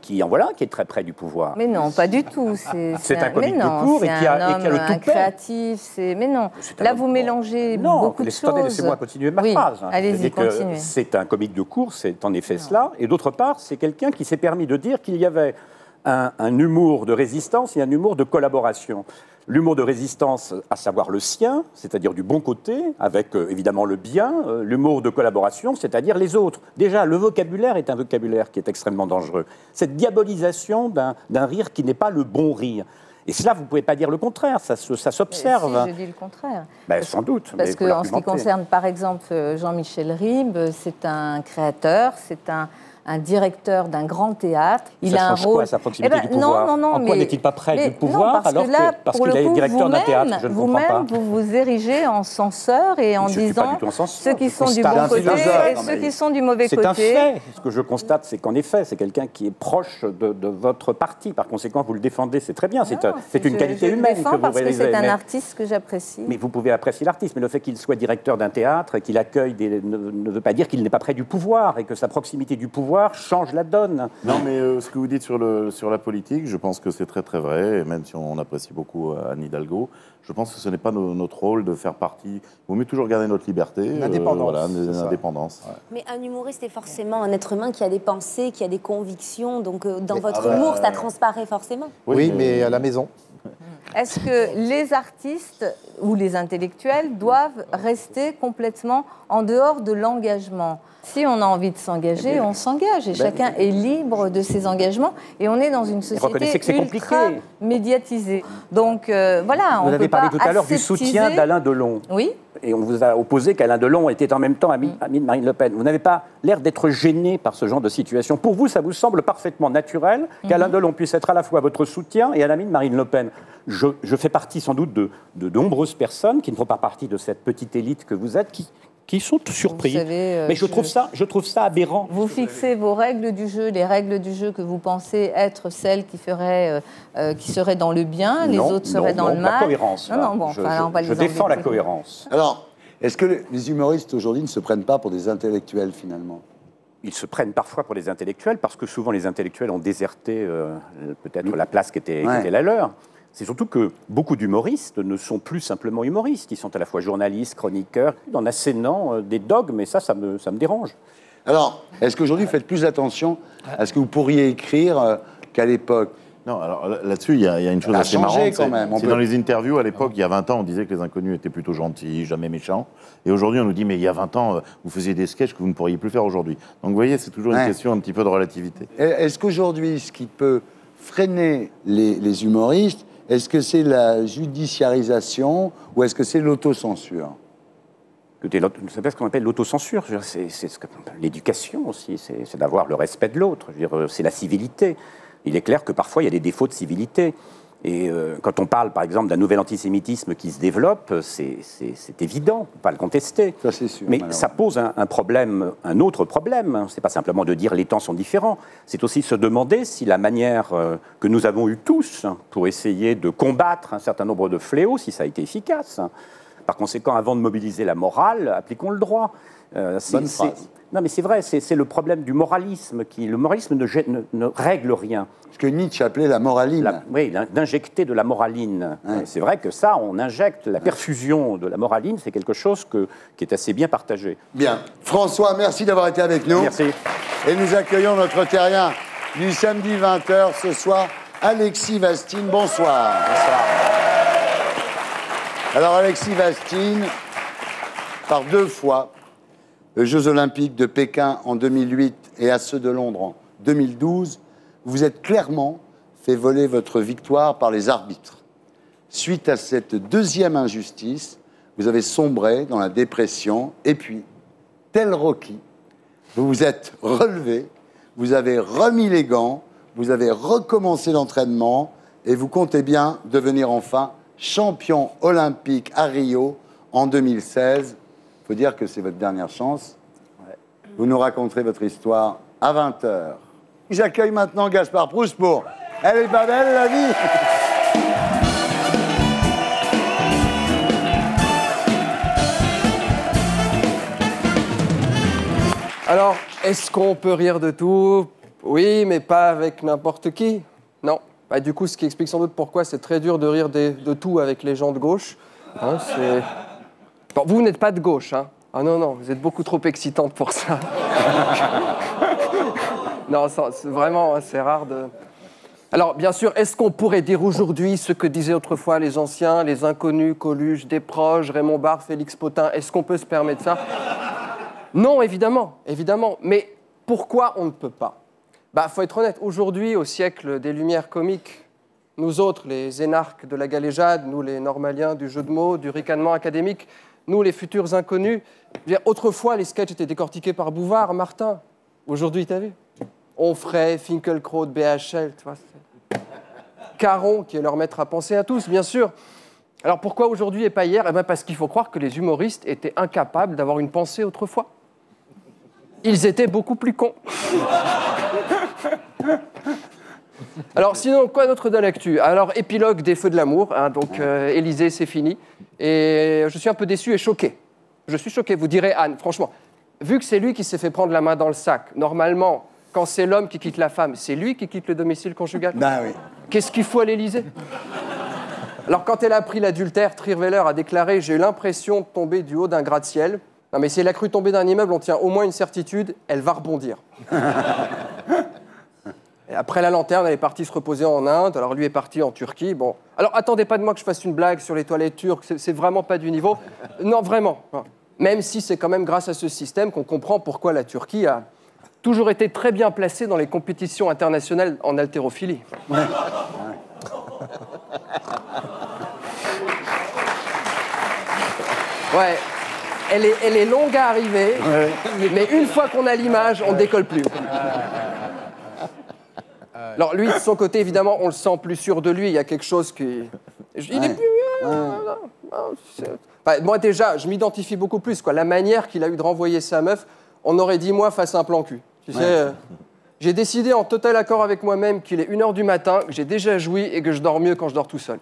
qui est très près du pouvoir. Mais non, pas du tout. C'est un comique de cour et qui a le tout créatif. Mais non, là, vous mélangez beaucoup de choses. Laissez-moi continuer ma phrase. Allez-y, continuez. C'est un comique de cour, c'est en effet cela. Et d'autre part, c'est quelqu'un qui s'est permis de dire qu'il y avait un humour de résistance et un humour de collaboration. L'humour de résistance, à savoir le sien, c'est-à-dire du bon côté, avec évidemment le bien, l'humour de collaboration, c'est-à-dire les autres. Déjà, le vocabulaire est un vocabulaire qui est extrêmement dangereux. Cette diabolisation d'un rire qui n'est pas le bon rire. Et cela, vous ne pouvez pas dire le contraire, ça s'observe. Si, je dis le contraire. Sans doute. Parce qu'en ce qui concerne, par exemple, Jean-Michel Ribes, c'est un créateur, c'est un directeur d'un grand théâtre. Il a un rôle. Quoi, sa proximité du pouvoir? Non, en quoi n'est-il pas près du pouvoir alors parce qu'il est directeur d'un théâtre? Je ne comprends pas. Vous vous érigez en censeur et en disant ceux qui sont du bon côté et ceux qui sont du mauvais côté. C'est un fait. Ce que je constate, c'est qu'en effet, c'est quelqu'un qui est proche de votre parti. Par conséquent, vous le défendez, c'est très bien. C'est une qualité humaine que vous réalisez. C'est un artiste que j'apprécie. Mais vous pouvez apprécier l'artiste, mais le fait qu'il soit directeur d'un théâtre et qu'il accueille ne veut pas dire qu'il n'est pas près du pouvoir et que sa proximité du pouvoir change la donne. Non, mais ce que vous dites sur la politique, je pense que c'est très très vrai, et même si on apprécie beaucoup Anne Hidalgo, je pense que ce n'est pas notre rôle de faire partie. Il vaut mieux toujours garder notre liberté, l'indépendance. Mais un humoriste est forcément un être humain qui a des pensées, qui a des convictions, donc dans votre humour, ça transparaît forcément. Oui, mais à la maison. Est-ce que les artistes ou les intellectuels doivent rester complètement en dehors de l'engagement? Si on a envie de s'engager, on s'engage. Et chacun est libre de ses engagements. Et on est dans une société ultra médiatisée. Donc voilà, on peut pas Vous avez parlé tout à l'heure du soutien d'Alain Delon. Oui. et on vous a opposé qu'Alain Delon était en même temps ami de Marine Le Pen. Vous n'avez pas l'air d'être gêné par ce genre de situation. Pour vous, ça vous semble parfaitement naturel qu'Alain Delon puisse être à la fois votre soutien et un ami de Marine Le Pen. Je fais partie sans doute de nombreuses personnes qui ne font pas partie de cette petite élite que vous êtes, qui sont surpris. Savez, mais je trouve ça aberrant. Vous fixez vos règles du jeu, les règles du jeu que vous pensez être celles qui seraient dans le bien, les autres seraient dans le mal. La cohérence. Je défends la cohérence. Alors, est-ce que les humoristes aujourd'hui ne se prennent pas pour des intellectuels finalement? Ils se prennent parfois pour des intellectuels parce que souvent les intellectuels ont déserté peut-être la place qui était la leur. C'est surtout que beaucoup d'humoristes ne sont plus simplement humoristes. Ils sont à la fois journalistes, chroniqueurs, en assénant des dogmes, et ça me dérange. Alors, est-ce qu'aujourd'hui, vous faites plus attention à ce que vous pourriez écrire qu'à l'époque? Non, alors là-dessus, il y a une chose assez marrante. Quand même. C'est dans les interviews, à l'époque, il y a 20 ans, on disait que les inconnus étaient plutôt gentils, jamais méchants. Et aujourd'hui, on nous dit, mais il y a 20 ans, vous faisiez des sketchs que vous ne pourriez plus faire aujourd'hui. Donc vous voyez, c'est toujours une question un petit peu de relativité. Est-ce qu'aujourd'hui, ce qui peut freiner les humoristes, est-ce que c'est la judiciarisation ou est-ce que c'est l'autocensure? C'est ce qu'on appelle l'autocensure. C'est l'éducation aussi, c'est d'avoir le respect de l'autre. C'est la civilité. Il est clair que parfois, il y a des défauts de civilité. Et quand on parle, par exemple, d'un nouvel antisémitisme qui se développe, c'est évident, on ne peut pas le contester. Ça, c'est sûr. Mais ça pose un problème, un autre problème. Ce n'est pas simplement de dire les temps sont différents. C'est aussi se demander si la manière que nous avons eue tous pour essayer de combattre un certain nombre de fléaux, si ça a été efficace. Par conséquent, avant de mobiliser la morale, appliquons le droit. Bonne phrase. Non, mais c'est vrai, c'est le problème du moralisme. Le moralisme ne règle rien. Ce que Nietzsche appelait la moraline. Oui, d'injecter de la moraline. Ouais. C'est vrai que ça, on injecte la perfusion de la moraline, c'est quelque chose qui est assez bien partagé. Bien. François, merci d'avoir été avec nous. Merci. Et nous accueillons notre terrien du samedi 20h ce soir, Alexis Vastine. Bonsoir. Bonsoir. Alors, Alexis Vastine, par 2 fois, les Jeux Olympiques de Pékin en 2008 et à ceux de Londres en 2012, vous êtes clairement fait voler votre victoire par les arbitres. Suite à cette deuxième injustice, vous avez sombré dans la dépression et puis, tel Rocky, vous vous êtes relevé, vous avez remis les gants, vous avez recommencé l'entraînement et vous comptez bien devenir enfin champion olympique à Rio en 2016. Il faut dire que c'est votre dernière chance. Vous nous raconterez votre histoire à 20h. J'accueille maintenant Gaspard Proust pour « Elle est pas belle, la vie !» Alors, est-ce qu'on peut rire de tout? Oui, mais pas avec n'importe qui. Non. Bah, du coup, ce qui explique sans doute pourquoi c'est très dur de rire de tout avec les gens de gauche. Hein, bon, vous n'êtes pas de gauche, hein? Ah non, non, vous êtes beaucoup trop excitante pour ça. Non, vraiment, c'est rare de... Alors, bien sûr, est-ce qu'on pourrait dire aujourd'hui ce que disaient autrefois les anciens, les inconnus, Coluche, Desproges, Raymond Barre, Félix Potin? Est-ce qu'on peut se permettre ça? Non, évidemment, évidemment. Mais pourquoi on ne peut pas? Bah, faut être honnête, aujourd'hui, au siècle des Lumières comiques, nous autres, les énarques de la galéjade, nous, les normaliens du jeu de mots, du ricanement académique, nous, les futurs inconnus, autrefois, les sketchs étaient décortiqués par Bouvard, Martin. Aujourd'hui, t'as vu? Onfray, Finkielkraut, BHL, tu vois. Caron, qui est leur maître à penser à tous, bien sûr. Alors pourquoi aujourd'hui et pas hier? Eh bien parce qu'il faut croire que les humoristes étaient incapables d'avoir une pensée autrefois. Ils étaient beaucoup plus cons. Alors sinon, quoi d'autre de l'actu? Alors épilogue des Feux de l'amour, hein, donc Élysée, c'est fini. Et je suis un peu déçu et choqué. Je suis choqué, vous direz Anne, franchement. Vu que c'est lui qui s'est fait prendre la main dans le sac, normalement, quand c'est l'homme qui quitte la femme, c'est lui qui quitte le domicile conjugal. Ben oui. Qu'est-ce qu'il faut à l'Élysée? Alors, quand elle a appris l'adultère, Trierweiler a déclaré « J'ai eu l'impression de tomber du haut d'un gratte-ciel. Non, mais si elle a cru tomber d'un immeuble, on tient au moins une certitude, elle va rebondir. » Et après la lanterne, elle est partie se reposer en Inde. Alors, lui est parti en Turquie. Bon. Alors, attendez pas de moi que je fasse une blague sur les toilettes turques. C'est vraiment pas du niveau. Non, vraiment. Même si c'est quand même grâce à ce système qu'on comprend pourquoi la Turquie a toujours été très bien placée dans les compétitions internationales en haltérophilie. Ouais. Ouais. Elle est longue à arriver, mais une fois qu'on a l'image, on ne décolle plus. Alors lui, de son côté, évidemment, on le sent plus sûr de lui. Il y a quelque chose qui... Il est plus... Enfin, moi, déjà, je m'identifie beaucoup plus. Quoi. La manière qu'il a eu de renvoyer sa meuf, on aurait dit, moi, face à un plan cul. Tu sais, j'ai décidé en total accord avec moi-même qu'il est 1h du matin, que j'ai déjà joui et que je dors mieux quand je dors tout seul.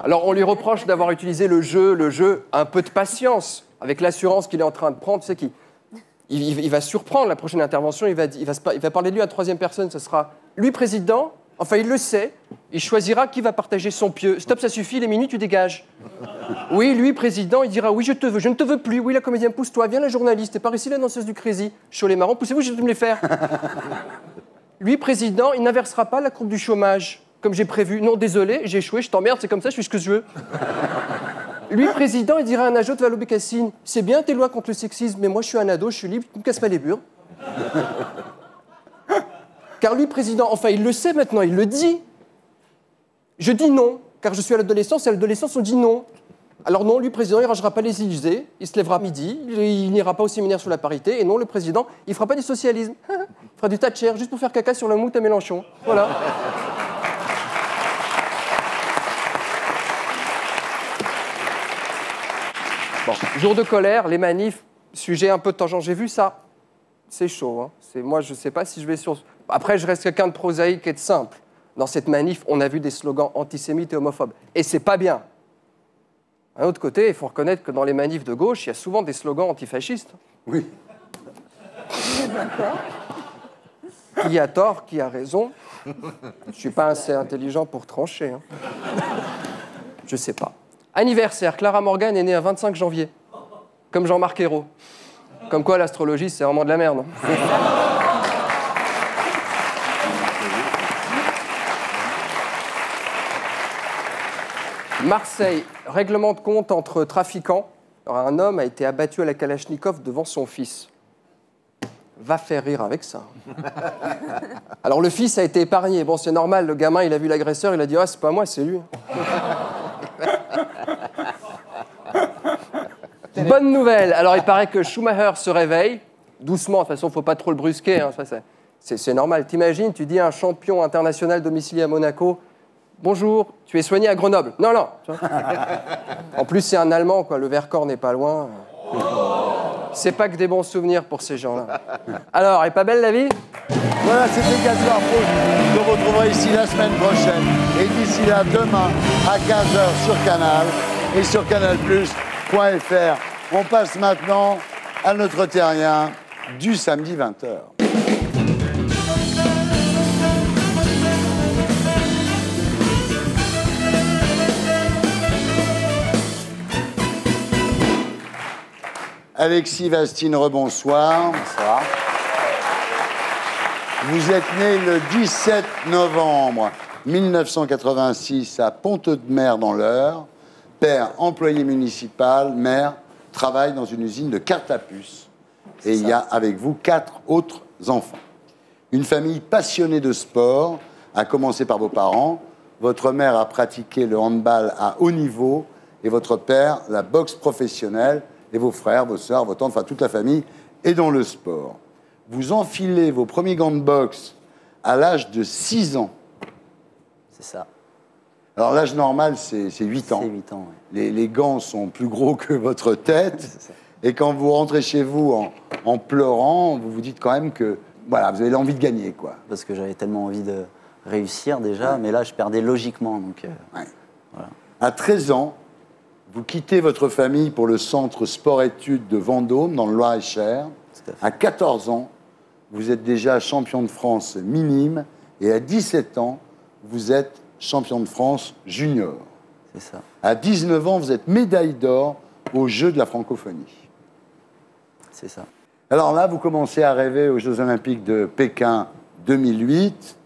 Alors, on lui reproche d'avoir utilisé le jeu, un peu de patience, avec l'assurance qu'il est en train de prendre. Tu sais, il va surprendre la prochaine intervention, il va parler de lui à troisième personne, ce sera lui président, enfin il le sait, il choisira qui va partager son pieu. Stop, ça suffit, les minutes, tu dégages. Oui, lui président, il dira oui, je te veux, je ne te veux plus. Oui, la comédienne, pousse-toi, viens la journaliste, et par ici la danseuse du Crazy. Chaud les marrons, poussez-vous, je vais me les faire. Lui président, il n'inversera pas la courbe du chômage. Comme j'ai prévu. Non, désolé, j'ai échoué, je t'emmerde, c'est comme ça, je fais ce que je veux. Lui, président, il dirait à un ado de Valo-Bécassine, c'est bien tes lois contre le sexisme, mais moi, je suis un ado, je suis libre, tu me casses pas les burnes. Car lui, président, enfin, il le sait maintenant, il le dit. Je dis non, car je suis à l'adolescence, et à l'adolescence, on dit non. Alors non, lui, président, il rangera pas les Élysées, il se lèvera midi, il n'ira pas au séminaire sur la parité, et non, le président, il fera pas du socialisme. Il fera du Thatcher, juste pour faire caca sur la moute à Mélenchon. Voilà. Bon, jour de colère, les manifs, sujet un peu de tangent, j'ai vu ça. C'est chaud, hein. Moi, je sais pas si je vais sur... Après, je reste quelqu'un de prosaïque et de simple. Dans cette manif, on a vu des slogans antisémites et homophobes. Et c'est pas bien. D'un autre côté, il faut reconnaître que dans les manifs de gauche, il y a souvent des slogans antifascistes. Oui. Qui a tort, qui a raison. Je suis pas assez intelligent pour trancher. Hein. Je sais pas. Anniversaire, Clara Morgan est née un 25 janvier. Comme Jean-Marc Ayrault. Comme quoi, l'astrologie, c'est vraiment de la merde. Marseille, règlement de compte entre trafiquants. Alors, un homme a été abattu à la Kalachnikov devant son fils. Va faire rire avec ça. Alors, le fils a été épargné. Bon, c'est normal, le gamin, il a vu l'agresseur, il a dit « Ah, c'est pas moi, c'est lui. » Bonne nouvelle. Alors, il paraît que Schumacher se réveille. Doucement, de toute façon, il ne faut pas trop le brusquer. Hein. C'est normal. T'imagines, tu dis à un champion international domicilié à Monaco, « Bonjour, tu es soigné à Grenoble. » Non, non. En plus, c'est un Allemand, quoi. Le Vercors n'est pas loin. C'est pas que des bons souvenirs pour ces gens-là. Alors, elle est pas belle, la vie? Voilà, c'était Gaspard Proust. Je vous retrouverai ici la semaine prochaine. Et d'ici là, demain, à 15h sur Canal et sur canalplus.fr. On passe maintenant à notre terrien du samedi 20h. Alexis Vastine, rebonsoir. Bonsoir. Vous êtes né le 17 novembre 1986 à Pont-de-Mer dans l'Eure. Père, employé municipal, mère, travaille dans une usine de cartes à puce. Et il y a avec vous 4 autres enfants. Une famille passionnée de sport, à commencer par vos parents. Votre mère a pratiqué le handball à haut niveau et votre père, la boxe professionnelle. Et vos frères, vos sœurs, vos tantes, enfin toute la famille est dans le sport. Vous enfilez vos premiers gants de boxe à l'âge de 6 ans. C'est ça. Alors l'âge normal, c'est 8 ans. C'est 8 ans, oui. Les gants sont plus gros que votre tête. Et quand vous rentrez chez vous en pleurant, vous vous dites quand même que voilà, vous avez l'envie de gagner, quoi. Parce que j'avais tellement envie de réussir déjà, mais là, je perdais logiquement. Donc, voilà. À 13 ans, vous quittez votre famille pour le centre sport-études de Vendôme, dans le Loir-et-Cher. À 14 ans, vous êtes déjà champion de France minime. Et à 17 ans, vous êtes champion de France junior. C'est ça. À 19 ans, vous êtes médaille d'or aux Jeux de la francophonie. C'est ça. Alors là, vous commencez à rêver aux Jeux Olympiques de Pékin 2008.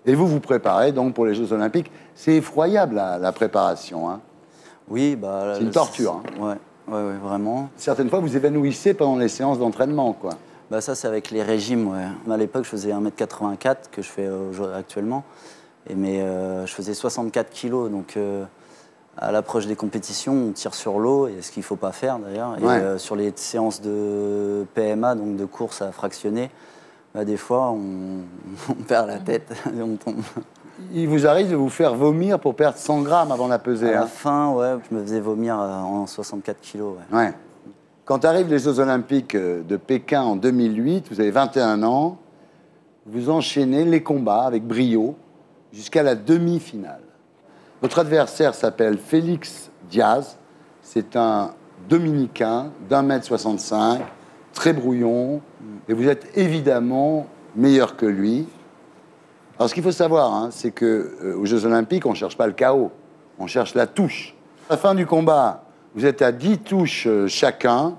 Et vous vous préparez donc pour les Jeux Olympiques. C'est effroyable, la préparation, hein. Oui, bah... C'est une torture. Hein. Ouais, vraiment. Certaines fois, vous évanouissez pendant les séances d'entraînement, quoi. Bah ça, c'est avec les régimes, ouais. À l'époque, je faisais 1m84, que je fais actuellement. Mais je faisais 64 kilos, donc À l'approche des compétitions, on tire sur l'eau, et ce qu'il ne faut pas faire d'ailleurs. Ouais. Et sur les séances de PMA, donc de course à fractionner, bah, des fois, on perd la tête et on tombe. Il vous arrive de vous faire vomir pour perdre 100 grammes avant la pesée. À la fin, ouais, je me faisais vomir en 64 kilos. Ouais. Ouais. Quand arrivent les Jeux Olympiques de Pékin en 2008, vous avez 21 ans, vous enchaînez les combats avec brio jusqu'à la demi-finale. Votre adversaire s'appelle Félix Diaz. C'est un Dominicain d'1,65 m, très brouillon, et vous êtes évidemment meilleur que lui. Alors, ce qu'il faut savoir, hein, c'est qu'aux Jeux Olympiques, on ne cherche pas le chaos, on cherche la touche. À la fin du combat, vous êtes à 10 touches chacun,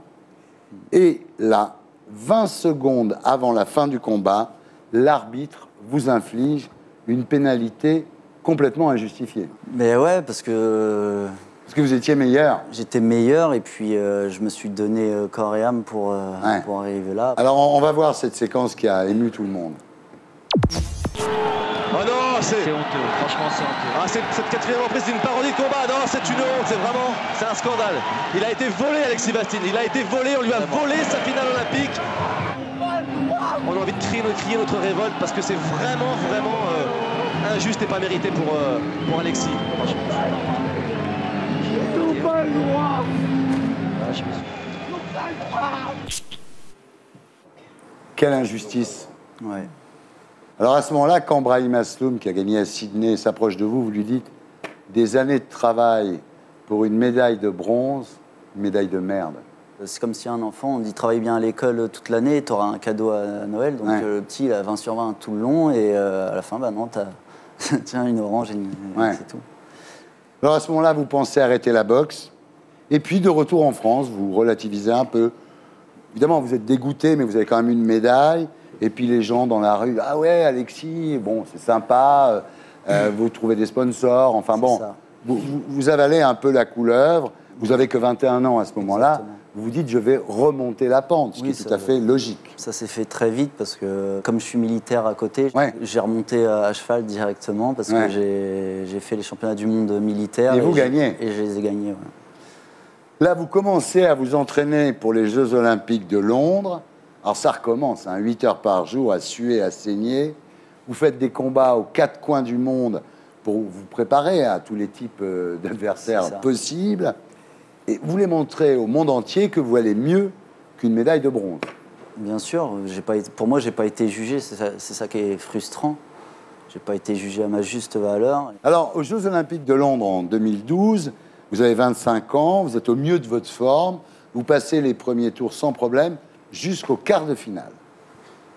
et là, 20 secondes avant la fin du combat, l'arbitre vous inflige une pénalité complètement injustifiée. Mais ouais, parce que vous étiez meilleur. J'étais meilleur, et puis je me suis donné corps et âme pour arriver là. Alors, on va voir cette séquence qui a ému tout le monde. Oh non, c'est honteux, franchement c'est honteux. Ah, cette quatrième reprise d'une parodie de combat, non, c'est une honte, c'est un scandale. Il a été volé, Alexis Bastine, il a été volé, on lui a volé sa finale olympique. On a envie de crier notre révolte parce que c'est vraiment injuste et pas mérité pour Alexis. Quelle injustice. Ouais. Alors à ce moment-là, quand Brahim Asloum, qui a gagné à Sydney, s'approche de vous, vous lui dites des années de travail pour une médaille de bronze, une médaille de merde. C'est comme si un enfant, on dit travaille bien à l'école toute l'année, tu auras un cadeau à Noël. Donc le petit, il a 20 sur 20 tout le long, et à la fin, bah non, t'as tiens, une orange et c'est tout. Alors à ce moment-là, vous pensez arrêter la boxe, et puis de retour en France, vous relativisez un peu. Évidemment, vous êtes dégoûté, mais vous avez quand même une médaille. Et puis les gens dans la rue, ah ouais, Alexis, bon, c'est sympa, vous trouvez des sponsors, enfin bon, vous avalez un peu la couleuvre, vous avez que 21 ans à ce moment-là, vous vous dites, je vais remonter la pente, ce qui est tout à fait logique. Ça s'est fait très vite, parce que comme je suis militaire à côté, j'ai remonté à cheval directement, parce que j'ai fait les championnats du monde militaires. Et vous gagnez. Et je les ai gagnés, ouais. Là, vous commencez à vous entraîner pour les Jeux Olympiques de Londres. Alors ça recommence, hein, 8 heures par jour, à suer, à saigner. Vous faites des combats aux 4 coins du monde pour vous préparer à tous les types d'adversaires possibles. Et vous voulez montrer au monde entier que vous allez mieux qu'une médaille de bronze. Bien sûr, pour moi, je n'ai pas été jugé, c'est ça qui est frustrant. Je n'ai pas été jugé à ma juste valeur. Alors, aux Jeux Olympiques de Londres en 2012, vous avez 25 ans, vous êtes au mieux de votre forme, vous passez les premiers tours sans problème, jusqu'au quart de finale.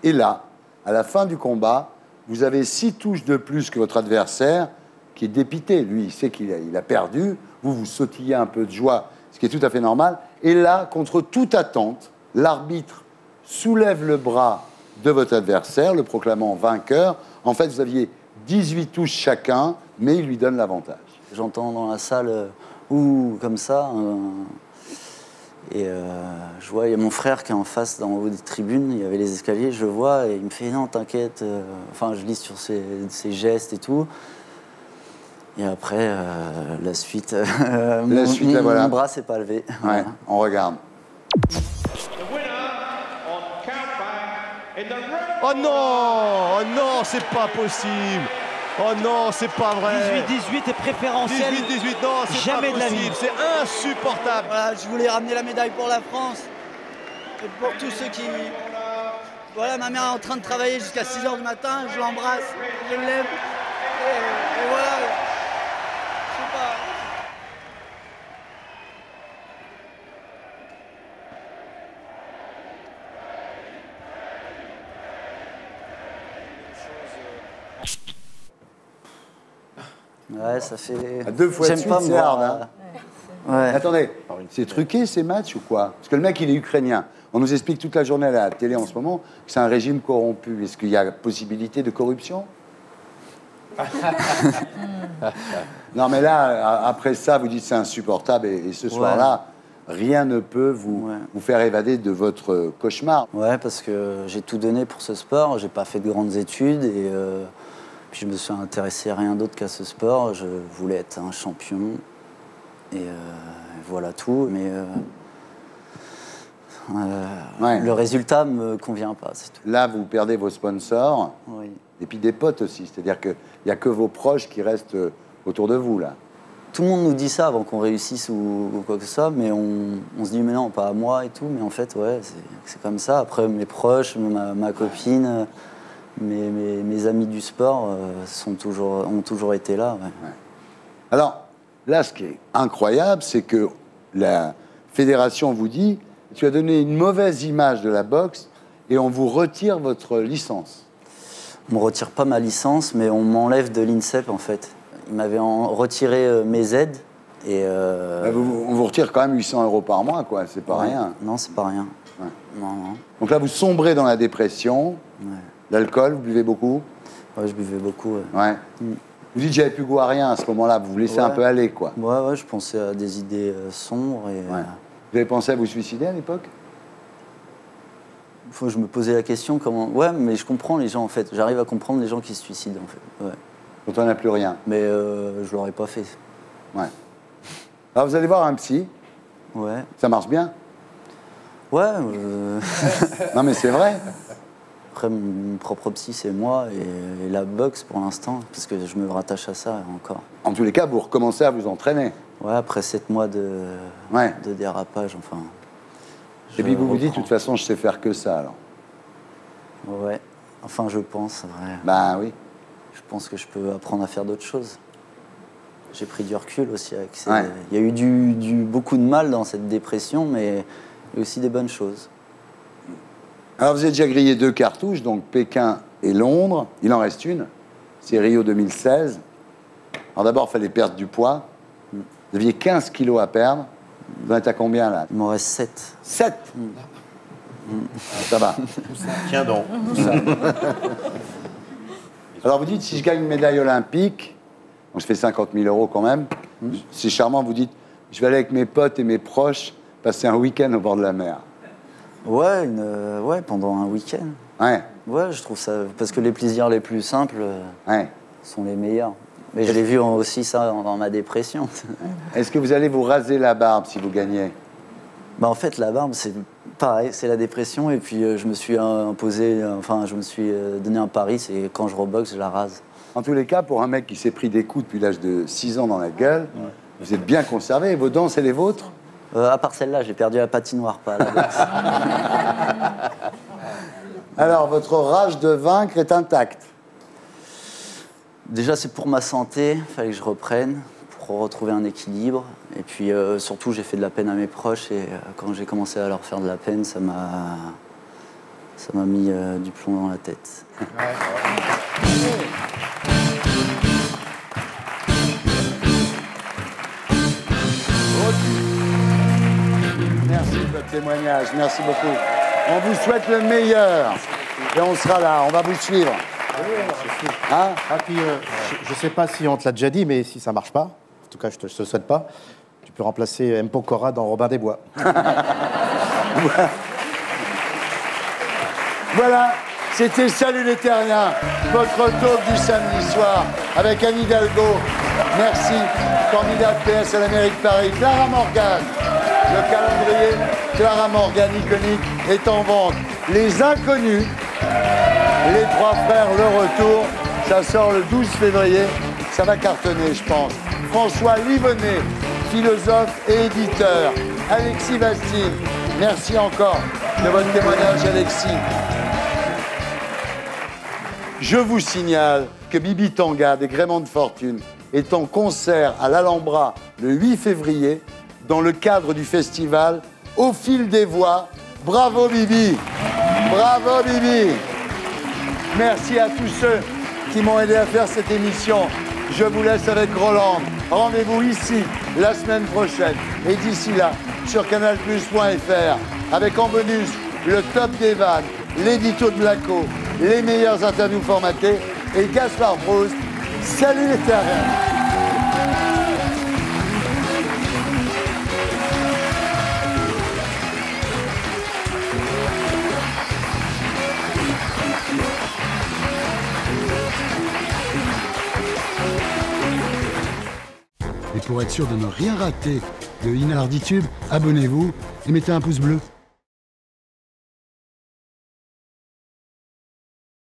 Et là, à la fin du combat, vous avez 6 touches de plus que votre adversaire, qui est dépité. Lui, il sait qu'il a perdu. Vous sautillez un peu de joie, ce qui est tout à fait normal. Et là, contre toute attente, l'arbitre soulève le bras de votre adversaire, le proclamant vainqueur. En fait, vous aviez 18 touches chacun, mais il lui donne l'avantage. J'entends dans la salle, ouh, comme ça... Et je vois, il y a mon frère qui est en face, dans le haut des tribunes, il y avait les escaliers, je le vois, et il me fait « Non, t'inquiète ». Enfin, je lis sur ses gestes et tout. Et après, la suite, mon bras s'est pas levé. Ouais, on regarde. Oh non, oh non, c'est pas possible. Oh non, c'est pas vrai. 18-18 est préférentiel. 18-18, non, c'est jamais pas de la possible. vie. C'est insupportable. Voilà, je voulais ramener la médaille pour la France. Et pour tous ceux qui... Voilà, ma mère est en train de travailler jusqu'à 6 h du matin. Je l'embrasse, je l'aime. Et voilà. Je sais pas. Ouais, ça fait... À 2 fois de suite, c'est hard, hein. Ouais. Attendez, c'est truqué ces matchs ou quoi? Parce que le mec, il est ukrainien. On nous explique toute la journée à la télé en ce moment que c'est un régime corrompu. Est-ce qu'il y a possibilité de corruption? Non, mais là, après ça, vous dites c'est insupportable. Et ce soir-là, rien ne peut vous faire évader de votre cauchemar. Ouais, parce que j'ai tout donné pour ce sport. J'ai pas fait de grandes études et puis je me suis intéressé à rien d'autre qu'à ce sport. Je voulais être un champion. Et voilà tout. Mais le résultat me convient pas, c'est tout. Là, vous perdez vos sponsors. Oui. Et puis des potes aussi. C'est-à-dire qu'il n'y a que vos proches qui restent autour de vous, là. Tout le monde nous dit ça avant qu'on réussisse ou quoi que ce soit, mais on se dit mais non, pas à moi et tout. Mais en fait, ouais, c'est comme ça. Après, mes proches, ma copine, mes amis du sport ont toujours été là. Ouais. Ouais. Alors, là, ce qui est incroyable, c'est que la fédération vous dit tu as donné une mauvaise image de la boxe et on vous retire votre licence. On ne me retire pas ma licence, mais on m'enlève de l'INSEP, en fait. Ils m'avaient retiré mes aides. Et on vous retire quand même 800 € par mois, quoi. C'est pas rien. Non, c'est pas rien. Ouais. Non. Donc là, vous sombrez dans la dépression. Ouais. L'alcool, vous buvez beaucoup? Ouais, je buvais beaucoup. Ouais. Vous dites j'avais plus goût à rien à ce moment-là. Vous vous laissez un peu aller, quoi. Ouais, je pensais à des idées sombres. Et, Vous avez pensé à vous suicider à l'époque? Je me posais la question comment. Ouais, mais je comprends les gens en fait. J'arrive à comprendre les gens qui se suicident en fait. Ouais. Quand on n'a plus rien. Mais je l'aurais pas fait. Ouais. Alors vous allez voir un psy. Ouais. Ça marche bien? Ouais. Non mais c'est vrai. Après mon propre psy c'est moi et la boxe pour l'instant parce que je me rattache à ça encore. En tous les cas, vous recommencez à vous entraîner. Ouais, après 7 mois de dérapage, enfin. Et puis vous vous dites, de toute façon, je sais faire que ça, alors. Ouais, enfin, je pense, ouais. Bah oui. Je pense que je peux apprendre à faire d'autres choses. J'ai pris du recul aussi avec ça. Il y a eu beaucoup de mal dans cette dépression, mais il y a aussi des bonnes choses. Alors, vous avez déjà grillé 2 cartouches, donc Pékin et Londres. Il en reste une. C'est Rio 2016. Alors d'abord, il fallait perdre du poids. Vous aviez 15 kilos à perdre. Vous en êtes à combien, là? Il m'en reste 7. 7 Ça va. Tiens donc. Alors vous dites, si je gagne une médaille olympique, donc je fais 50 000 € quand même, c'est charmant, vous dites, je vais aller avec mes potes et mes proches passer un week-end au bord de la mer. Ouais, pendant un week-end. Ouais. Ouais, je trouve ça... Parce que les plaisirs les plus simples sont les meilleurs. Mais je l'ai vu aussi ça dans ma dépression. Est-ce que vous allez vous raser la barbe si vous gagnez? En fait, la barbe, c'est pareil, c'est la dépression. Et puis, je me suis imposé, je me suis donné un pari, c'est quand je reboxe, je la rase. En tous les cas, pour un mec qui s'est pris des coups depuis l'âge de 6 ans dans la gueule, vous êtes bien conservé. Et vos dents, c'est les vôtres? À part celle-là, j'ai perdu la patinoire, pas la boxe. Alors, votre rage de vaincre est intacte? Déjà, c'est pour ma santé, il fallait que je reprenne, pour retrouver un équilibre. Et puis, surtout, j'ai fait de la peine à mes proches. Et quand j'ai commencé à leur faire de la peine, ça m'a mis du plomb dans la tête. Merci de votre témoignage, merci beaucoup. On vous souhaite le meilleur. Et on sera là, on va vous suivre. Hein? Puis, je ne sais pas si on te l'a déjà dit, mais si ça ne marche pas, en tout cas je ne te le souhaite pas, tu peux remplacer Mpokora dans Robin des Bois. Voilà, c'était Salut les Terriens, votre talk du samedi soir avec Anne Hidalgo. Merci, candidat de PS à la mairie de Paris. Clara Morgan, le calendrier Clara Morgan iconique est en vente. Les Inconnus, les 3 frères, le retour, ça sort le 12 février, ça va cartonner, je pense. François Livonnet, philosophe et éditeur. Alexis Bastille, merci encore de votre témoignage, Alexis. Je vous signale que Bibi Tanga des Gréments de Fortune est en concert à l'Alhambra le 8 février dans le cadre du festival Au fil des voix. Bravo Bibi! Bravo Bibi! Merci à tous ceux qui m'ont aidé à faire cette émission. Je vous laisse avec Roland. Rendez-vous ici la semaine prochaine. Et d'ici là, sur canalplus.fr, avec en bonus le top des vannes, l'édito de Blacko, les meilleures interviews formatées et Gaspard Proust. Salut les terriens! Les Pour être sûr de ne rien rater de Inarditube, abonnez-vous et mettez un pouce bleu.